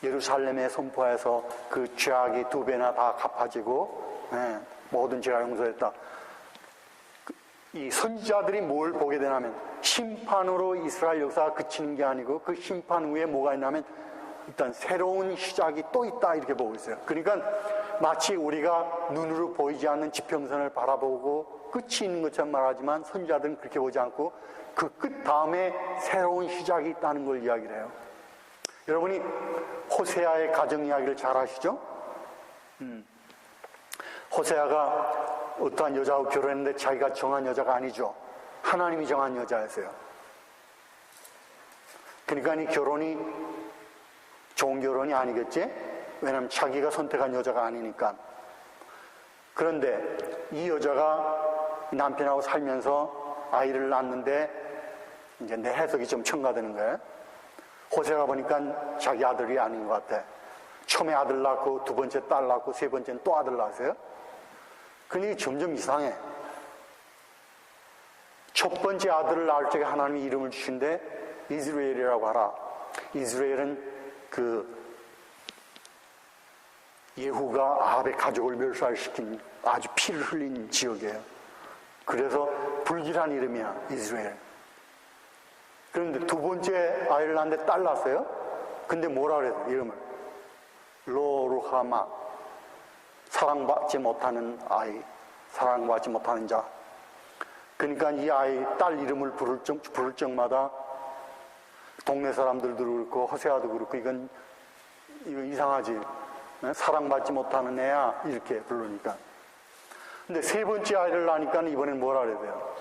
예루살렘에 선포해서 그 죄악이 2배나 다 갚아지고 모든 죄가 용서했다. 이 선지자들이 뭘 보게 되냐면 심판으로 이스라엘 역사가 그치는 게 아니고 그 심판 후에 뭐가 있냐면 일단 새로운 시작이 또 있다, 이렇게 보고 있어요. 그러니까 마치 우리가 눈으로 보이지 않는 지평선을 바라보고 끝이 있는 것처럼 말하지만 선지자들은 그렇게 보지 않고 그 끝 다음에 새로운 시작이 있다는 걸 이야기를 해요. 여러분이 호세아의 가정 이야기를 잘 아시죠? 호세아가 어떠한 여자하고 결혼했는데 자기가 정한 여자가 아니죠. 하나님이 정한 여자였어요. 그러니까 이 결혼이 좋은 결혼이 아니겠지? 왜냐하면 자기가 선택한 여자가 아니니까. 그런데 이 여자가 남편하고 살면서 아이를 낳았는데 이제 내 해석이 좀 첨가되는 거예요. 호세가 보니까 자기 아들이 아닌 것 같아. 처음에 아들 낳고 두 번째 딸 낳고 세 번째는 또 아들 낳았어요. 그러니 점점 이상해. 첫 번째 아들을 낳을 적에 하나님이 이름을 주신데 이스라엘이라고 하라. 이스라엘은 그 예후가 아합의 가족을 멸살시킨 아주 피를 흘린 지역이에요. 그래서 불길한 이름이야, 이스라엘. 그런데 두 번째 아이를 낳았는데 딸 낳았어요. 근데 뭐라 그래요, 이름을? 로루하마. 사랑받지 못하는 아이, 사랑받지 못하는 자. 그러니까 이 아이 딸 이름을 부를 적마다 동네 사람들도 그렇고 호세아도 그렇고 이거 이상하지. 사랑받지 못하는 애야, 이렇게 부르니까. 근데 세 번째 아이를 낳으니까 이번엔 뭐라 그래야 돼요?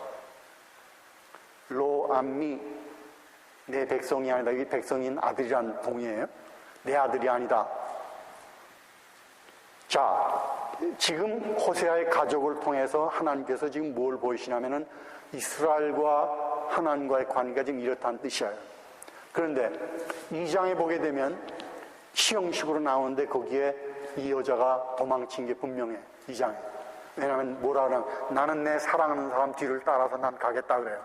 로암미. 내 백성이 아니다. 이 백성인 아들이란 동의예요. 내 아들이 아니다. 자, 지금 호세아의 가족을 통해서 하나님께서 지금 뭘 보이시냐면은 이스라엘과 하나님과의 관계가 지금 이렇다는 뜻이에요. 그런데 2장에 보게 되면 시형식으로 나오는데 거기에 이 여자가 도망친 게 분명해. 2장에. 왜냐하면 뭐라 그러냐면 나는 내 사랑하는 사람 뒤를 따라서 난 가겠다 그래요.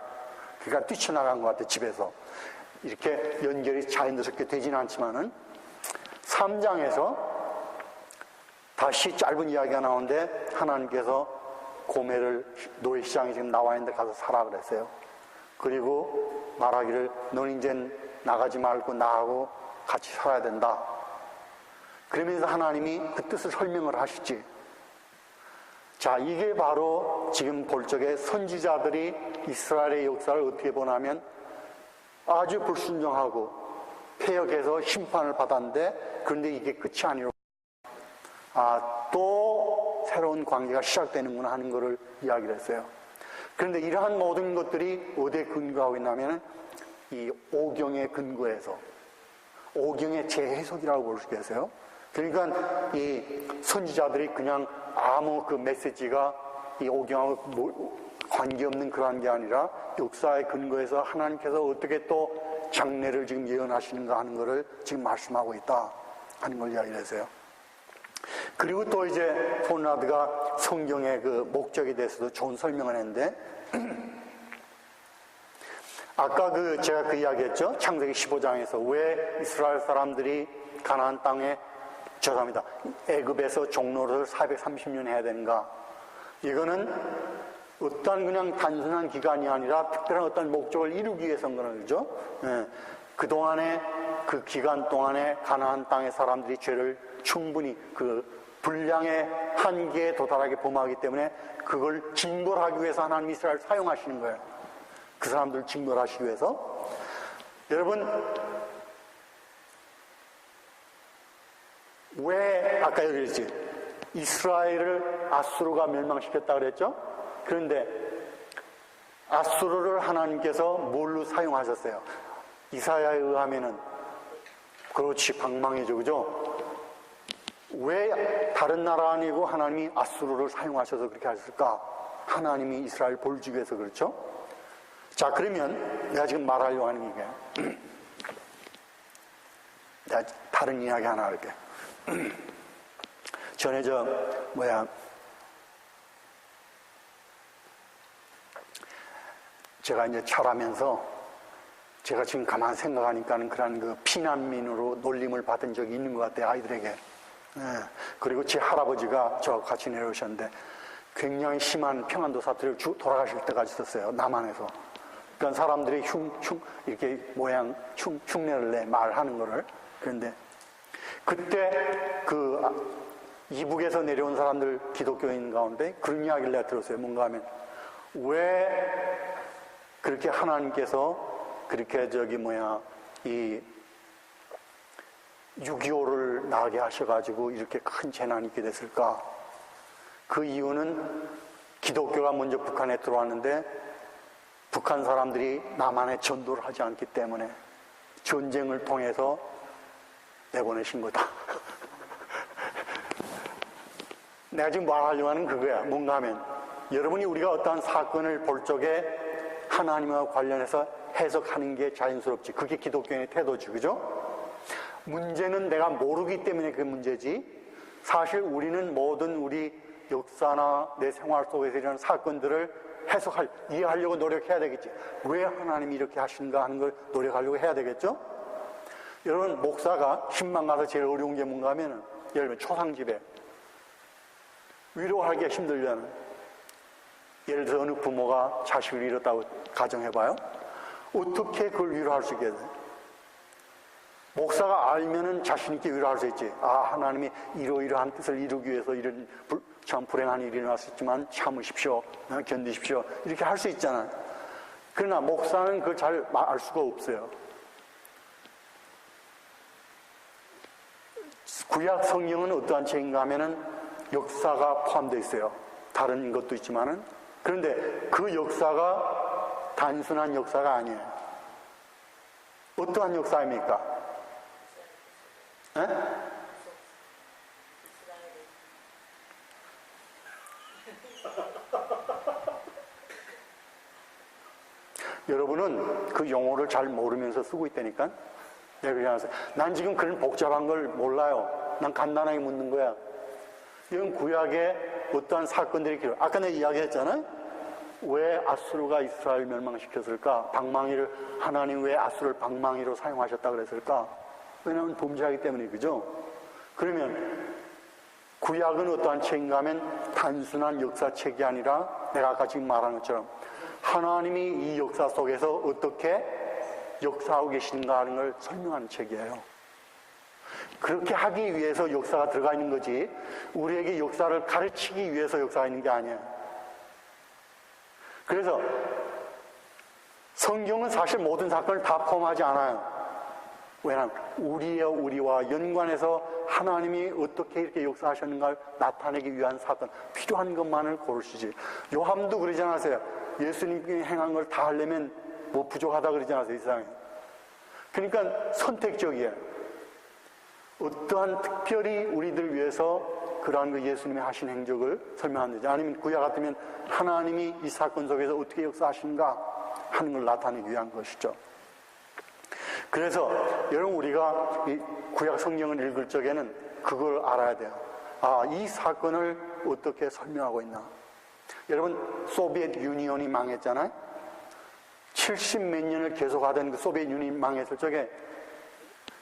그러니까 뛰쳐나간 것 같아, 집에서. 이렇게 연결이 자연스럽게 되지는 않지만은 3장에서 다시 짧은 이야기가 나오는데 하나님께서 고멜을 노예 시장에 지금 나와 있는데 가서 사라 그랬어요. 그리고 말하기를 너는 이제 나가지 말고 나하고 같이 살아야 된다. 그러면서 하나님이 그 뜻을 설명을 하시지. 자, 이게 바로 지금 볼 적에 선지자들이 이스라엘의 역사를 어떻게 보냐면 아주 불순종하고 폐역해서 심판을 받았는데 그런데 이게 끝이 아니고 또 새로운 관계가 시작되는구나 하는 것을 이야기를 했어요. 그런데 이러한 모든 것들이 어디에 근거하고 있냐면 이 오경의 근거에서 오경의 재해석이라고 볼 수 있겠어요. 그러니까 이 선지자들이 그냥 아무 그 메시지가 이 오경하고 관계없는 그러한 게 아니라 역사의 근거에서 하나님께서 어떻게 또 장래를 지금 예언하시는가 하는 것을 지금 말씀하고 있다 하는 걸 이야기를 했어요. 그리고 또 이제 콘라드가 성경의 그 목적에 대해서도 좋은 설명을 했는데 아까 제가 그 이야기했죠. 창세기 15장에서 왜 이스라엘 사람들이 가나안 땅에 죄송합니다. 애굽에서 종로를 430년 해야 되는가? 이거는 어떤 그냥 단순한 기간이 아니라 특별한 어떤 목적을 이루기 위해서인 거는 거죠. 예. 그동안에 그 기간 동안에 가나안 땅의 사람들이 죄를 충분히 그 분량의 한계에 도달하게 범하기 때문에 그걸 징벌하기 위해서 하나님 이스라엘을 사용하시는 거예요. 그 사람들을 징벌하시기 위해서. 여러분, 왜 아까 여기 그랬지? 이스라엘을 아수르가 멸망시켰다 그랬죠? 그런데 아수르를 하나님께서 뭘로 사용하셨어요? 이사야에 의하면은 그렇지 방망이죠, 그죠? 왜 다른 나라 아니고 하나님이 아수르를 사용하셔서 그렇게 하셨을까? 하나님이 이스라엘 볼주기 위해서 그렇죠? 자, 그러면 내가 지금 말하려고 하는 게 내가 다른 이야기 하나 할게. 전에 제가 이제 철하면서 제가 지금 가만 생각하니까는 그런 그 피난민으로 놀림을 받은 적이 있는 것 같아요, 아이들에게. 예. 그리고 제 할아버지가 저하고 같이 내려오셨는데 굉장히 심한 평안도 사태를 돌아가실 때가 있었어요, 남한에서. 그러니까 사람들이 이렇게 흉내를 내 말하는 거를. 그런데 그때 이북에서 내려온 사람들 기독교인 가운데 그런 이야기를 내가 들었어요. 뭔가 하면 왜 그렇게 하나님께서 그렇게 이 6.25를 나게 하셔가지고 이렇게 큰 재난이 있게 됐을까? 그 이유는 기독교가 먼저 북한에 들어왔는데 북한 사람들이 남한에 전도를 하지 않기 때문에 전쟁을 통해서 내보내신 거다. 내가 지금 말하려고 하는 그거야. 뭔가 하면 여러분이 우리가 어떠한 사건을 볼 적에 하나님과 관련해서 해석하는 게 자연스럽지. 그게 기독교인의 태도지, 그죠? 문제는 내가 모르기 때문에 그 문제지. 사실 우리는 모든 우리 역사나 내 생활 속에서 이런 사건들을 이해하려고 노력해야 되겠지. 왜 하나님이 이렇게 하시는가 하는 걸 노력하려고 해야 되겠죠? 여러분, 목사가 신방 가서 제일 어려운 게 뭔가 하면은, 예를 들면 초상집에 위로하기가 힘들잖아요. 예를 들어 어느 부모가 자식을 잃었다고 가정해봐요. 어떻게 그걸 위로할 수 있게 돼? 목사가 알면은 자신있게 위로할 수 있지. 하나님이 이러이러한 뜻을 이루기 위해서 이런 참 불행한 일이 일어났었지만 참으십시오, 견디십시오, 이렇게 할 수 있잖아요. 그러나 목사는 그걸 잘 알 수가 없어요. 구약 성경은 어떠한 책인가 하면은 역사가 포함되어 있어요. 다른 것도 있지만은. 그런데 그 역사가 단순한 역사가 아니에요. 어떠한 역사입니까? 에? 여러분은 그 용어를 잘 모르면서 쓰고 있다니까? 내가 그냥 난 지금 그런 복잡한 걸 몰라요. 난 간단하게 묻는 거야. 이건 구약의 어떠한 사건들이 기록. 아까 내가 이야기했잖아요. 왜 아수르가 이스라엘 멸망시켰을까? 하나님 왜 아수르를 방망이로 사용하셨다 그랬을까? 왜냐하면 범죄하기 때문에, 그죠? 그러면 구약은 어떠한 책인가 하면 단순한 역사책이 아니라 내가 아까 지금 말한 것처럼 하나님이 이 역사 속에서 어떻게 역사하고 계신가 하는 걸 설명하는 책이에요. 그렇게 하기 위해서 역사가 들어가 있는 거지 우리에게 역사를 가르치기 위해서 역사가 있는 게 아니에요. 그래서 성경은 사실 모든 사건을 다 포함하지 않아요. 왜냐하면 우리와 연관해서 하나님이 어떻게 이렇게 역사하셨는가를 나타내기 위한 사건, 필요한 것만을 고르시지. 요한도 그러지 않았어요? 예수님이 행한 걸 다 하려면 뭐 부족하다 그러지 않았어요, 이 세상에. 그러니까 선택적이에요. 어떠한 특별히 우리들 위해서 그러한 그 예수님이 하신 행적을 설명하는지, 아니면 구약 같으면 하나님이 이 사건 속에서 어떻게 역사하신가 하는 걸 나타내기 위한 것이죠. 그래서 여러분, 우리가 이 구약 성경을 읽을 적에는 그걸 알아야 돼요. 아, 이 사건을 어떻게 설명하고 있나. 여러분, 소비에트 유니온이 망했잖아요. 70 몇 년을 계속하던 그 소비에트 유니온이 망했을 적에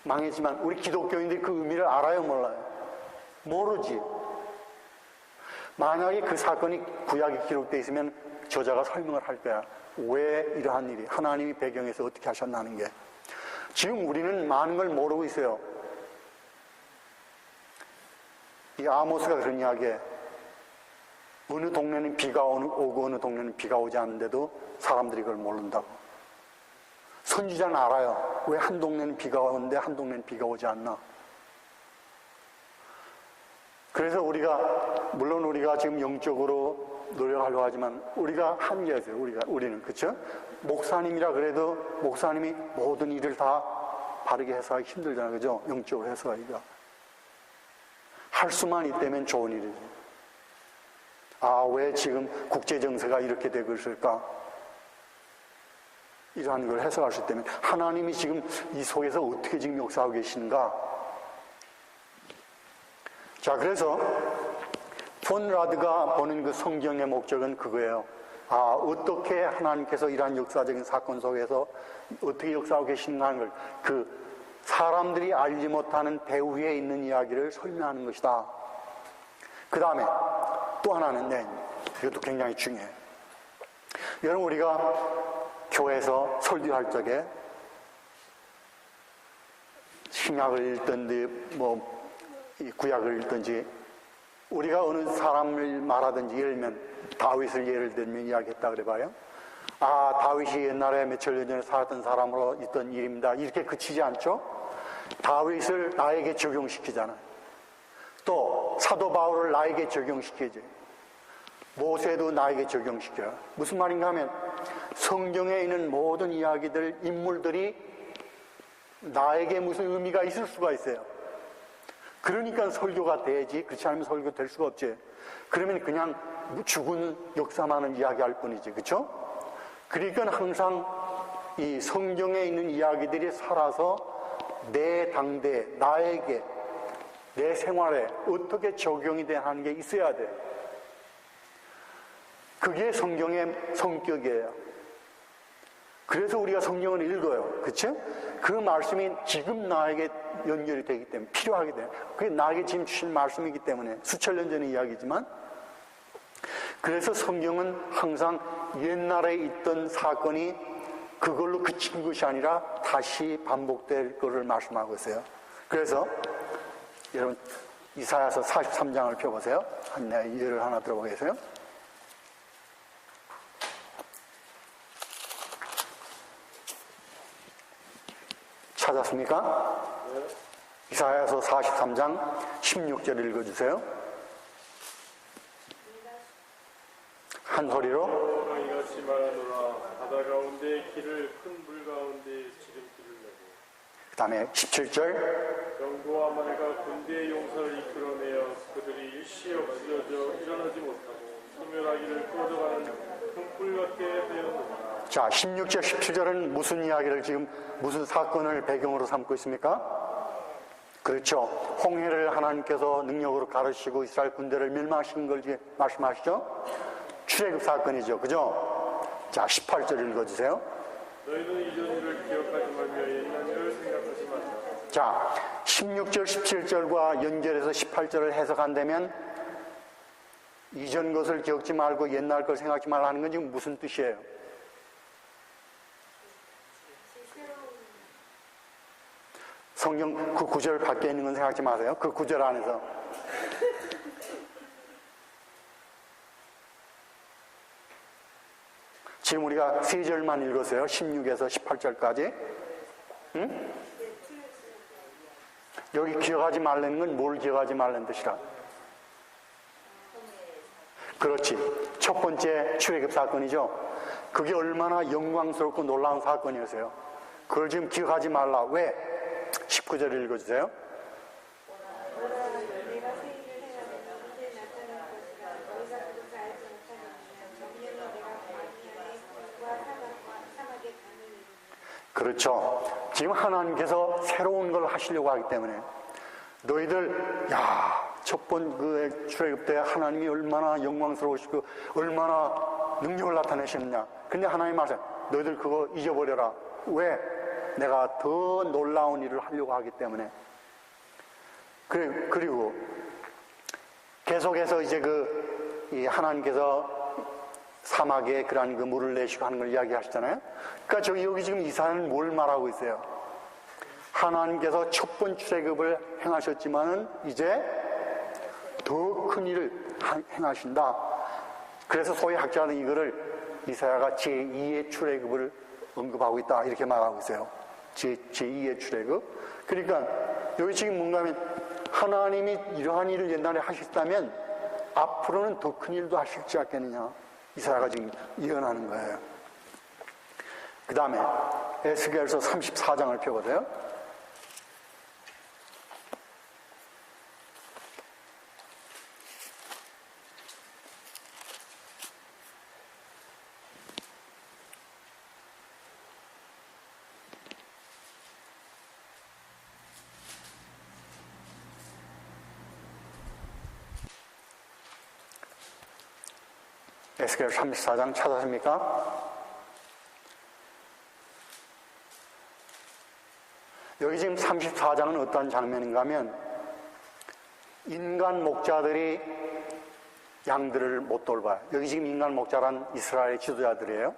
망했지만 우리 기독교인들이 그 의미를 알아요, 몰라요? 모르지. 만약에 그 사건이 구약에 기록되어 있으면 저자가 설명을 할 거야. 왜 이러한 일이, 하나님이 배경에서 어떻게 하셨나는 게. 지금 우리는 많은 걸 모르고 있어요. 이 아모스가 그런 이야기에 어느 동네는 비가 오고 어느 동네는 비가 오지 않는데도 사람들이 그걸 모른다고. 선지자는 알아요. 왜 한 동네는 비가 오는데 한 동네는 비가 오지 않나. 그래서 물론 우리가 지금 영적으로 노력하려고 하지만 우리가 한계가 있어요. 우리는, 그쵸? 목사님이라 그래도 목사님이 모든 일을 다 바르게 해석하기 힘들잖아요. 그죠? 영적으로 해석하기가. 할 수만 있다면 좋은 일이지. 아, 왜 지금 국제정세가 이렇게 되고 있을까? 이러한 걸 해석할 수 있다면 하나님이 지금 이 속에서 어떻게 지금 역사하고 계신가? 자, 그래서 폰 라드가 보는 그 성경의 목적은 그거예요. 아, 어떻게 하나님께서 이러한 역사적인 사건 속에서 어떻게 역사하고 계신가 하는 걸, 그 사람들이 알지 못하는 배후에 있는 이야기를 설명하는 것이다. 그 다음에 또 하나는, 이것도 굉장히 중요해요. 여러분, 우리가 교회에서 설교할 적에 신약을 읽든지 이 구약을 읽든지 우리가 어느 사람을 말하든지, 예를 들면 다윗을 예를 들면 이야기했다 그래봐요. 아, 다윗이 옛날에 몇천 년 전에 살았던 사람으로 있던 일입니다. 이렇게 그치지 않죠? 다윗을 나에게 적용시키잖아요. 또 사도 바울을 나에게 적용시키지. 모세도 나에게 적용시켜요. 무슨 말인가 하면 성경에 있는 모든 이야기들, 인물들이 나에게 무슨 의미가 있을 수가 있어요. 그러니까 설교가 되지, 그렇지 않으면 설교 될 수가 없지. 그러면 그냥 죽은 역사만을 이야기할 뿐이지, 그렇죠? 그러니까 항상 이 성경에 있는 이야기들이 살아서 내 당대, 나에게, 내 생활에 어떻게 적용이 되는 게 있어야 돼. 그게 성경의 성격이에요. 그래서 우리가 성경을 읽어요. 그렇죠? 그 말씀이 지금 나에게 연결이 되기 때문에, 필요하기 때문에, 그게 나에게 지금 주신 말씀이기 때문에, 수천 년 전의 이야기지만, 그래서 성경은 항상 옛날에 있던 사건이 그걸로 그친 것이 아니라 다시 반복될 것을 말씀하고 있어요. 그래서 여러분, 이사야서 43장을 펴보세요. 예를 하나 들어보겠어요? 찾았습니까? 네. 이사야서 43장 16절 읽어주세요. 한 소리로. 여호와가 이같이 말하노라. 바다 가운데 길을, 큰 물 가운데 지름길을 내고. 그 다음에 17절. 병거와 말과 군대의 용사를 이끌어내어 그들이 일시에 엎드려져 일어나지 못하고 소멸하기를 꺼져가는 흙불 같게 되었노라. 자, 16절, 17절은 무슨 이야기를 지금, 무슨 사건을 배경으로 삼고 있습니까? 그렇죠. 홍해를 하나님께서 능력으로 가르시고 이스라엘 군대를 멸망시킨 걸 말씀하시죠? 출애굽 사건이죠. 그죠? 자, 18절 읽어주세요. 너희는 이전 일을 기억하지 말며 옛날 일을 생각하지 말라. 자, 16절, 17절과 연결해서 18절을 해석한다면 이전 것을 기억지 말고 옛날 걸 생각하지 말라 하는 건 지금 무슨 뜻이에요? 성경 그 구절 밖에 있는 건 생각하지 마세요. 그 구절 안에서. 지금 우리가 3절만 읽었어요. 16에서 18절까지. 응? 여기 기억하지 말라는 건 뭘 기억하지 말라는 뜻이라? 그렇지. 첫 번째 출애굽 사건이죠. 그게 얼마나 영광스럽고 놀라운 사건이었어요. 그걸 지금 기억하지 말라. 왜? 19절을 읽어주세요. 그렇죠. 지금 하나님께서 새로운 걸 하시려고 하기 때문에 너희들 첫 번 그 출애굽 때 하나님이 얼마나 영광스러우시고 얼마나 능력을 나타내셨느냐. 근데 하나님 말씀 너희들 그거 잊어버려라. 왜? 내가 더 놀라운 일을 하려고 하기 때문에. 그리고 계속해서 이제 이 하나님께서 사막에 그러한 그 물을 내시고 하는 걸 이야기하시잖아요. 그러니까 여기 지금 이사야는 뭘 말하고 있어요? 하나님께서 첫 번 출애굽을 행하셨지만은 이제 더 큰 일을 행하신다. 그래서 소위 학자는 이거를 이사야가 제2의 출애굽을 언급하고 있다. 이렇게 말하고 있어요. 제2의 출애굽. 그러니까 여기 지금 뭔가 하면 하나님이 이러한 일을 옛날에 하셨다면 앞으로는 더 큰 일도 하실지 않겠느냐. 이사야가 지금 예언하는 거예요. 그 다음에 에스겔서 34장을 펴보세요. 에스겔 34장 찾았습니까? 여기 지금 34장은 어떤 장면인가 하면 인간 목자들이 양들을 못 돌봐요. 여기 지금 인간 목자란 이스라엘 지도자들이에요.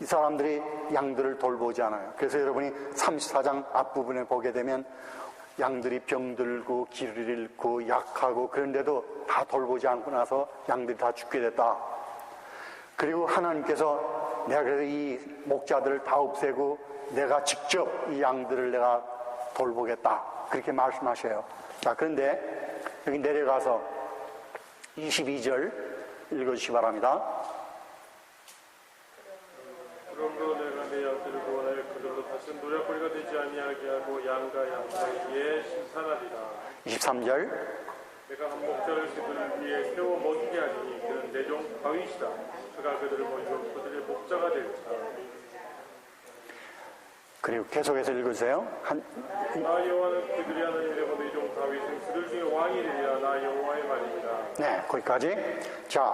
이 사람들이 양들을 돌보지 않아요. 그래서 여러분이 34장 앞부분에 보게 되면 양들이 병들고 길을 잃고 약하고 그런데도 다 돌보지 않고 나서 양들이 다 죽게 됐다. 그리고 하나님께서 내가 그래서 이 목자들을 다 없애고 내가 직접 이 양들을 내가 돌보겠다. 그렇게 말씀하셔요. 자, 그런데 여기 내려가서 22절 읽어주시기 바랍니다. 그러므로 내가 내 양들을 구원하여 그들로 다시 노략거리가 되지 아니하게 하고 양과 양 사이에 심산하리라. 23절. 내가 한 목자를 그들을 위해 세워 먹이게 하니 그는 내 종 다윗이다. 그가 그들을 먹이고 그들의 목자가 될지라. 그리고 계속해서 읽으세요. 나 여호와는 그들이 하나님 되고 내 종 다윗은 그들 중에 왕이 되리라. 나 여호와의 말입니다. 네, 거기까지. 자,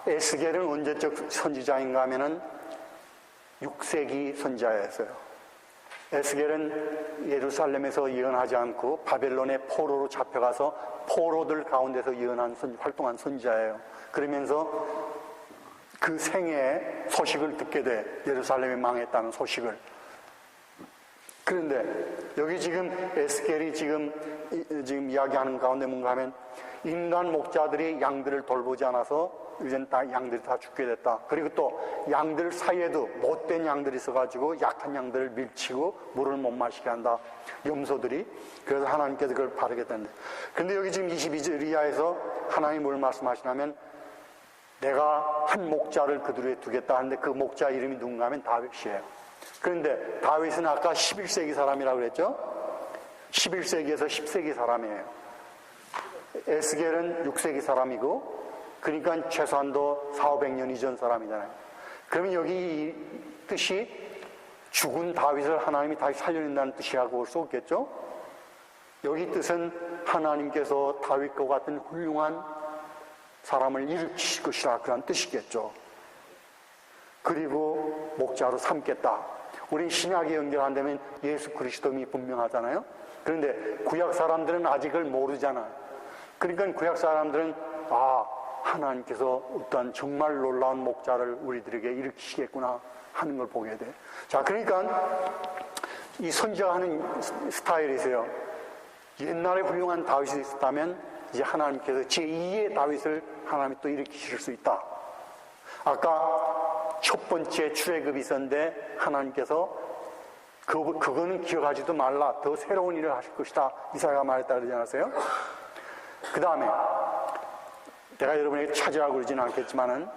에스겔은 언제적 선지자인가 하면은 6세기 선지자였어요. 에스겔은 예루살렘에서 예언하지 않고 바벨론의 포로로 잡혀가서 포로들 가운데서 예언한 활동한 선지자예요. 그러면서 그 생애에 소식을 듣게 돼. 예루살렘이 망했다는 소식을. 그런데 여기 지금 에스겔이 지금 이야기하는 가운데 뭔가 하면 인간 목자들이 양들을 돌보지 않아서 이젠 다 양들이 다 죽게 됐다. 그리고 또 양들 사이에도 못된 양들이 있어가지고 약한 양들을 밀치고 물을 못 마시게 한다. 염소들이. 그래서 하나님께서 그걸 바르겠다는데. 근데 여기 지금 22절 이하에서 하나님이 뭘 말씀하시냐면 내가 한 목자를 그들 위에 두겠다 하는데 그 목자 이름이 누군가 하면 다윗이에요. 그런데 다윗은 아까 11세기 사람이라고 그랬죠? 11세기에서 10세기 사람이에요. 에스겔은 6세기 사람이고 그러니까 최소한도 400~500년 이전 사람이잖아요. 그러면 여기 이 뜻이 죽은 다윗을 하나님이 다시 살려낸다는 뜻이라고 볼 수 없겠죠? 여기 뜻은 하나님께서 다윗과 같은 훌륭한 사람을 일으키실 것이라 그런 뜻이겠죠. 그리고 목자로 삼겠다. 우린 신약에 연결한다면 예수 그리스도임이 분명하잖아요. 그런데 구약 사람들은 아직을 모르잖아요. 그러니까 구약 사람들은 하나님께서 어떤 정말 놀라운 목자를 우리들에게 일으키시겠구나 하는 걸 보게 돼. 자, 그러니까 이 선지자하는 스타일이세요. 옛날에 훌륭한 다윗이 있었다면 이제 하나님께서 제2의 다윗을 하나님이 또 일으키실 수 있다. 아까 첫 번째 출애굽이 있었는데 하나님께서 그거는 기억하지도 말라. 더 새로운 일을 하실 것이다. 이사야가 말했다 그러지 않았어요? 그 다음에 내가 여러분에게 찾으라고 그러지는 않겠지만은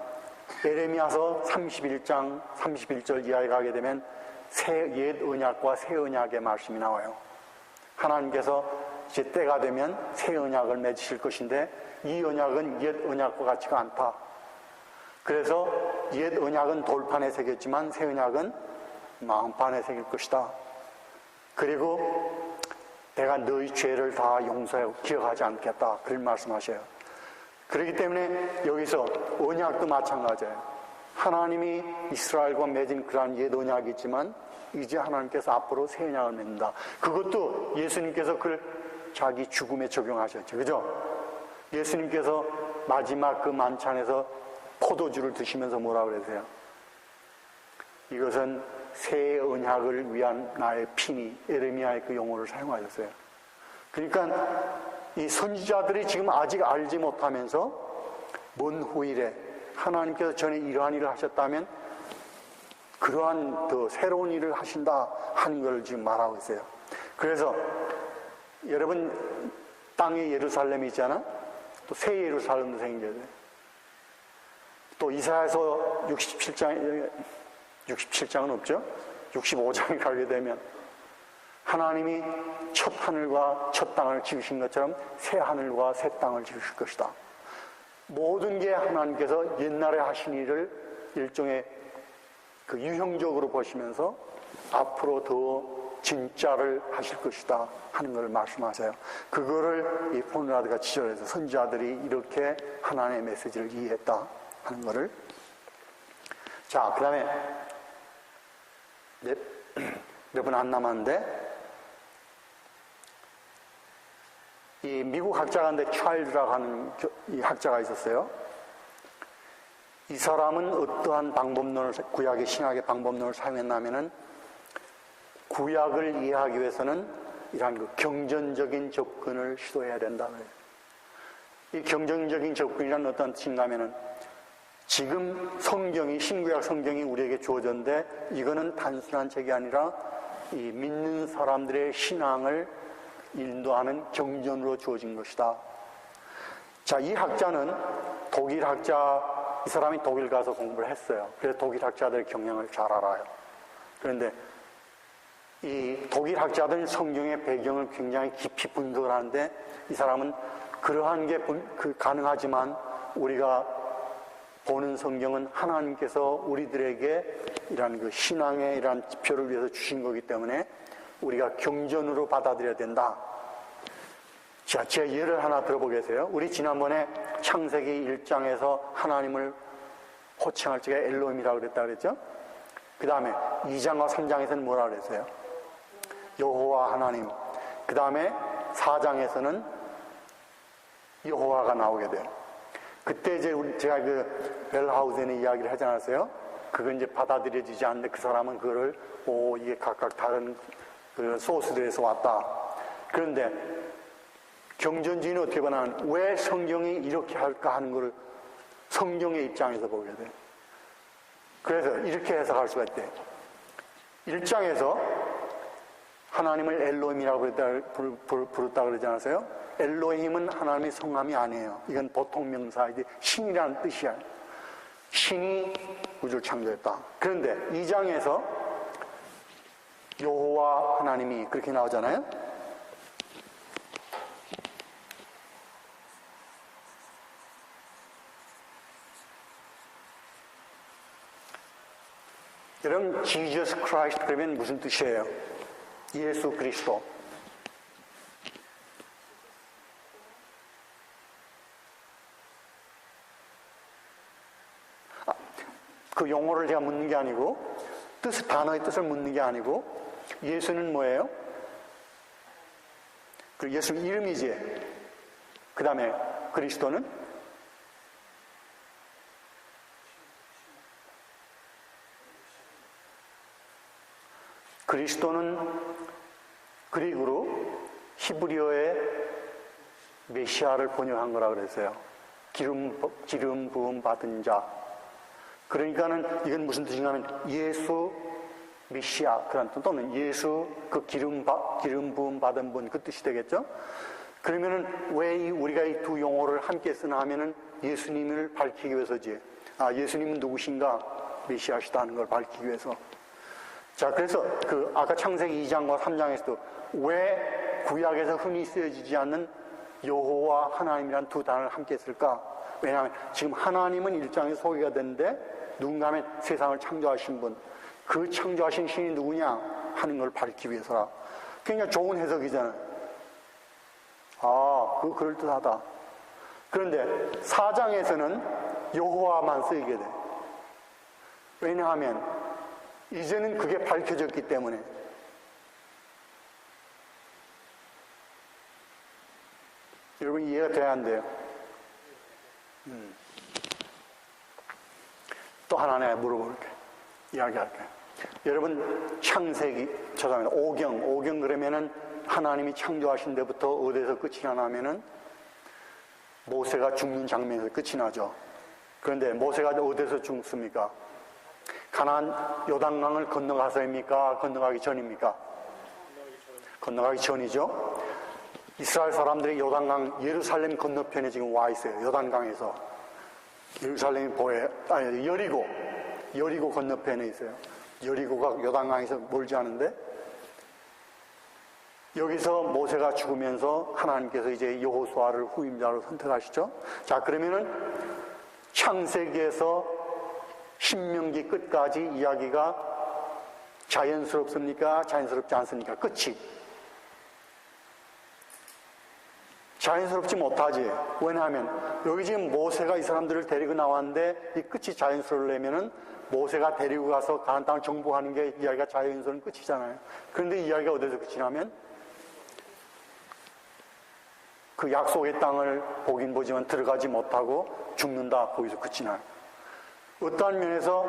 에레미야서 31장 31절 이하에 가게 되면 옛 언약과 새 언약의 말씀이 나와요. 하나님께서 이제 때가 되면 새 언약을 맺으실 것인데 이 언약은 옛 언약과 같지가 않다. 그래서 옛 언약은 돌판에 새겼지만 새 언약은 마음판에 새길 것이다. 그리고 내가 너희 죄를 다 용서하고 기억하지 않겠다. 그런 말씀하셔요. 그렇기 때문에 여기서 언약도 마찬가지예요. 하나님이 이스라엘과 맺은 그러한 옛 언약이 있지만 이제 하나님께서 앞으로 새 언약을 맺는다. 그것도 예수님께서 그걸 자기 죽음에 적용하셨죠. 그죠? 예수님께서 마지막 그 만찬에서 포도주를 드시면서 뭐라 그러세요? 이것은 새 언약을 위한 나의 피니, 에레미야의 그 용어를 사용하셨어요. 그러니까 이 선지자들이 지금 아직 알지 못하면서 먼 후일에 하나님께서 전에 이러한 일을 하셨다면 그러한 더 새로운 일을 하신다 하는 걸 지금 말하고 있어요. 그래서 여러분 땅의 예루살렘이 있잖아. 또 새 예루살렘도 생겨요. 또 이사야서 67장은 없죠. 65장에 가게 되면 하나님이 첫 하늘과 첫 땅을 지으신 것처럼 새 하늘과 새 땅을 지으실 것이다. 모든 게 하나님께서 옛날에 하신 일을 일종의 그 유형적으로 보시면서 앞으로 더 진짜를 하실 것이다 하는 걸 말씀하세요. 그거를 이 포르나드가 지적해서 선지자들이 이렇게 하나님의 메시지를 이해했다 하는 거를. 자, 그 다음에 몇 분 안 남았는데 이 미국 학자 가운데 차일드라고 하는 이 학자가 있었어요. 이 사람은 어떠한 방법론을, 구약의 신학의 방법론을 사용했냐면은 구약을 이해하기 위해서는 이러한 그 경전적인 접근을 시도해야 된다. 이 경전적인 접근이란 어떤 뜻인가 하면은 지금 성경이, 신구약 성경이 우리에게 주어졌는데 이거는 단순한 책이 아니라 이 믿는 사람들의 신앙을 인도하는 경전으로 주어진 것이다. 자, 이 학자는 독일 학자, 이 사람이 독일 가서 공부를 했어요. 그래서 독일 학자들의 경향을 잘 알아요. 그런데 이 독일 학자들은 성경의 배경을 굉장히 깊이 분석을 하는데 이 사람은 그러한 게 가능하지만 우리가 보는 성경은 하나님께서 우리들에게 이러한 그 신앙의 이러한 지표를 위해서 주신 거기 때문에 우리가 경전으로 받아들여야 된다. 자, 제 예를 하나 들어보겠어요. 우리 지난번에 창세기 1장에서 하나님을 호칭할 적에 엘로힘이라고 그랬다 그랬죠? 그 다음에 2장과 3장에서는 뭐라 그랬어요? 여호와 하나님. 그 다음에 4장에서는 여호와가 나오게 돼요. 그때 이제 제가 그 벨하우젠의 이야기를 하지 않았어요? 그건 이제 받아들여지지 않는데 그 사람은 그거를 이게 각각 다른 그 소스들에서 왔다. 그런데 경전주의는 어떻게 보냐면 왜 성경이 이렇게 할까 하는 것을 성경의 입장에서 보게 돼요. 그래서 이렇게 해석할 수가 있대요. 1장에서 하나님을 엘로힘이라고 부르다 그러지 않았어요? 엘로힘은 하나님의 성함이 아니에요. 이건 보통 명사이지 신이라는 뜻이야. 신이 우주를 창조했다. 그런데 2장에서 여호와 하나님이 그렇게 나오잖아요. 여러분, Jesus Christ 그러면 무슨 뜻이에요? 예수 그리스도. 그 용어를 제가 묻는 게 아니고 단어의 뜻을 묻는 게 아니고 예수는 뭐예요? 그 예수 이름이지. 그 다음에 그리스도는 그리그로 히브리어의 메시아를 번역한 거라 그랬어요. 기름 부음 받은 자. 그러니까는 이건 무슨 뜻인가 하면 예수 메시아 그런 뜻, 또는 예수 그 기름 부음 받은 분 그 뜻이 되겠죠. 그러면은 왜 우리가 이 두 용어를 함께 쓰나 하면은 예수님을 밝히기 위해서지. 아, 예수님은 누구신가? 메시아시다 하는 걸 밝히기 위해서. 자, 그래서 그 아까 창세기 2장과 3장에서도 왜 구약에서 흔히 쓰여지지 않는 여호와 하나님이란 두 단어를 함께 쓸까? 왜냐하면 지금 하나님은 1장에 소개가 됐는데 누군가 하면 세상을 창조하신 분, 그 창조하신 신이 누구냐 하는 걸 밝히기 위해서라. 그러니까 좋은 해석이잖아요. 아, 그거 그럴듯하다. 그런데 4장에서는 여호와만 쓰이게 돼. 왜냐하면 이제는 그게 밝혀졌기 때문에. 여러분 이해가 돼야 한대요. 또 하나 내가 물어볼게. 이야기할게. 여러분 창세기, 죄송합니다. 오경 그러면은 하나님이 창조하신 데부터 어디에서 끝이 나나 하면은 모세가 죽는 장면에서 끝이 나죠. 그런데 모세가 어디에서 죽습니까? 가나안 요단강을 건너가서입니까? 건너가기 전입니까? 건너가기 전이죠. 이스라엘 사람들이 요단강 예루살렘 건너편에 지금 와 있어요. 요단강에서 예루살렘이 여리고 건너편에 있어요. 여리고가 요단강에서 멀지 않은데 여기서 모세가 죽으면서 하나님께서 이제 여호수아를 후임자로 선택하시죠. 자, 그러면은 창세기에서 신명기 끝까지 이야기가 자연스럽습니까? 자연스럽지 않습니까? 끝이 자연스럽지 못하지. 왜냐하면 여기 지금 모세가 이 사람들을 데리고 나왔는데 이 끝이 자연스러우려면은 모세가 데리고 가서 가나안 땅을 정복하는 게 이야기가 자연스러운 끝이잖아요. 그런데 이야기가 어디서 끝이 나면 그 약속의 땅을 보긴 보지만 들어가지 못하고 죽는다. 거기서 끝이 나요. 어떠한 면에서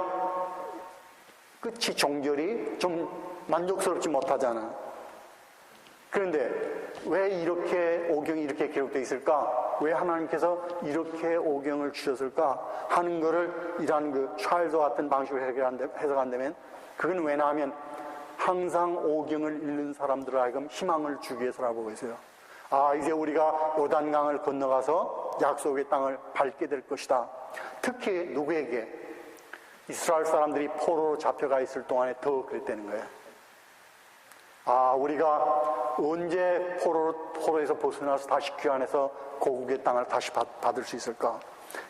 끝이 종결이 좀 만족스럽지 못하잖아. 그런데 왜 이렇게 오경이 이렇게 기록되어 있을까? 왜 하나님께서 이렇게 오경을 주셨을까? 하는 거를 이러한 그 찰스와 같은 방식으로 해석한다면 그건 왜냐하면 항상 오경을 읽는 사람들을 하여금 희망을 주기 위해서라고 보고 있어요. 아, 이제 우리가 요단강을 건너가서 약속의 땅을 밟게 될 것이다. 특히 누구에게? 이스라엘 사람들이 포로로 잡혀가 있을 동안에 더 그랬다는 거예요. 아, 우리가 언제 포로에서 벗어나서 다시 귀환해서 고국의 땅을 다시 받을 수 있을까?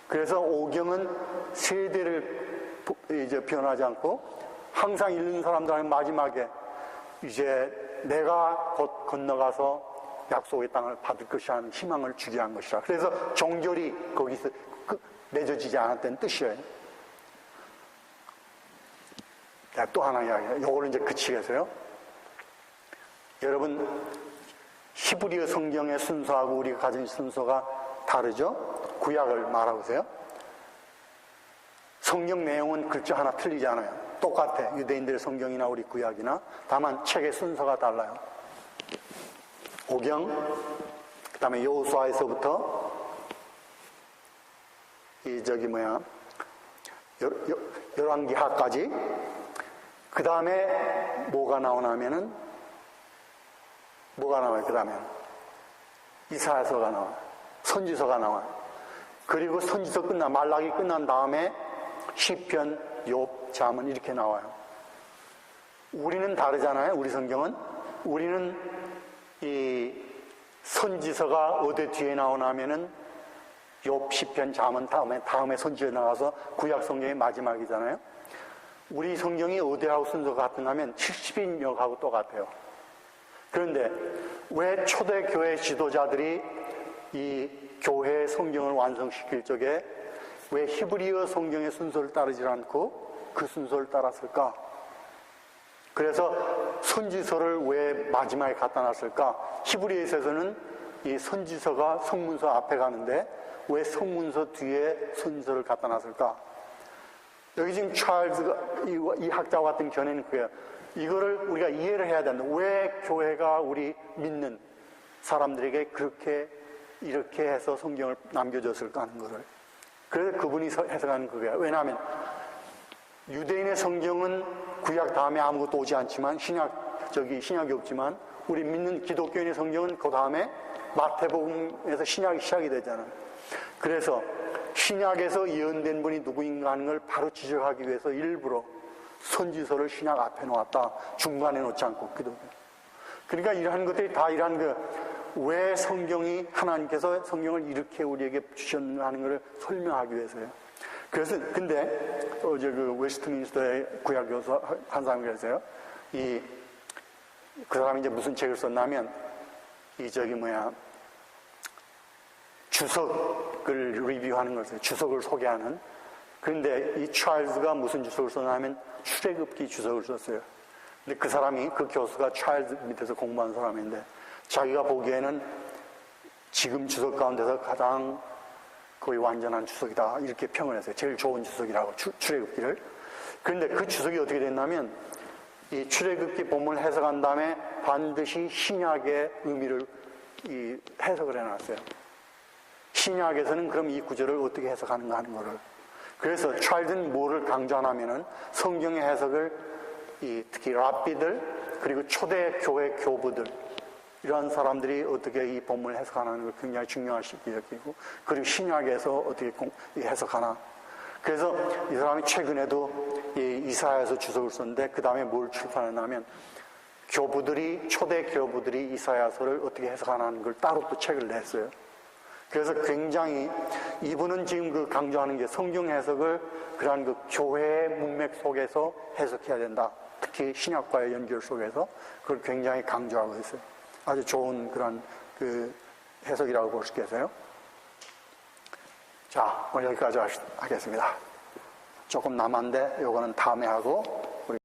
그래서 오경은 세대를 이제 변하지 않고 항상 읽는 사람들은 마지막에 이제 내가 곧 건너가서 약속의 땅을 받을 것이라는 희망을 주게 한 것이라. 그래서 종결이 거기서 맺어지지 않았다는 뜻이에요. 또 하나 이야기해요. 요거는 이제 그치겠어요. 여러분, 히브리어 성경의 순서하고 우리가 가진 순서가 다르죠? 구약을 말하고 있어요. 성경 내용은 글자 하나 틀리지 않아요. 똑같아. 유대인들의 성경이나 우리 구약이나. 다만 책의 순서가 달라요. 오경, 그 다음에 여호수아에서부터 열왕기하까지. 그 다음에 뭐가 나오냐면은 뭐가 나와요? 그 다음에 이사야서가 나와요. 선지서가 나와요. 그리고 선지서 말라기 끝난 다음에 시편, 욥, 잠언 이렇게 나와요. 우리는 다르잖아요. 우리 성경은. 우리는 이 선지서가 어디 뒤에 나오냐면은 욥, 시편, 잠언 다음에 선지서에 나가서 구약 성경의 마지막이잖아요. 우리 성경이 어디하고 순서가 같은가 하면 70인역하고 똑같아요. 그런데 왜 초대교회 지도자들이 이 교회의 성경을 완성시킬 적에 왜 히브리어 성경의 순서를 따르지 않고 그 순서를 따랐을까? 그래서 선지서를 왜 마지막에 갖다 놨을까? 히브리어에서는 이 선지서가 성문서 앞에 가는데 왜 성문서 뒤에 선지서를 갖다 놨을까? 여기 지금 찰스가 이 학자와 같은 견해는 그거예요. 이거를 우리가 이해를 해야 된다. 왜 교회가 우리 믿는 사람들에게 이렇게 해서 성경을 남겨줬을까 하는 거를. 그래서 그분이 해석하는 그거예요. 왜냐하면 유대인의 성경은 구약 다음에 아무것도 오지 않지만 신약이 없지만 우리 믿는 기독교인의 성경은 그 다음에 마태복음에서 신약이 시작이 되잖아요. 그래서 신약에서 예언된 분이 누구인가 하는 걸 바로 지적하기 위해서 일부러 선지서를 신약 앞에 놓았다. 중간에 놓지 않고 기독교. 그러니까 이러한 것들이 다 이러한 왜 성경이 하나님께서 성경을 이렇게 우리에게 주셨는가 하는 것을 설명하기 위해서요. 그래서 근데 어제 웨스트민스터의 구약 교수 한 사람이 그랬어요. 그 사람이 이제 무슨 책을 썼냐면 주석을 리뷰하는 것을 주석을 소개하는. 그런데 이 찰스가 무슨 주석을 썼냐면 출애굽기 주석을 썼어요. 근데 그 사람이 그 교수가 찰스 밑에서 공부한 사람인데 자기가 보기에는 지금 주석 가운데서 가장 거의 완전한 주석이다 이렇게 평을 했어요. 제일 좋은 주석이라고 출애굽기를. 그런데 그 주석이 어떻게 됐냐면 이 출애굽기 본문을 해석한 다음에 반드시 신약의 의미를 해석을 해놨어요. 신약에서는 그럼 이 구절을 어떻게 해석하는가 하는 거를. 그래서 찰스는 뭐를 강조하냐면은 성경의 해석을 특히 랍비들 그리고 초대 교회 교부들 이러한 사람들이 어떻게 이 본문을 해석하는 걸 굉장히 중요하게 여기고 그리고 신약에서 어떻게 해석하나. 그래서 이 사람이 최근에도 이사야에서 주석을 썼는데 그 다음에 뭘 출판했냐면 초대 교부들이 이사야서를 어떻게 해석하는 걸 따로 또 책을 냈어요. 그래서 굉장히 이분은 지금 강조하는 게 성경 해석을 그러한 교회의 문맥 속에서 해석해야 된다. 특히 신약과의 연결 속에서 그걸 굉장히 강조하고 있어요. 아주 좋은 그런 해석이라고 볼 수 있겠어요. 자, 오늘 여기까지 하겠습니다. 조금 남았는데 요거는 다음에 하고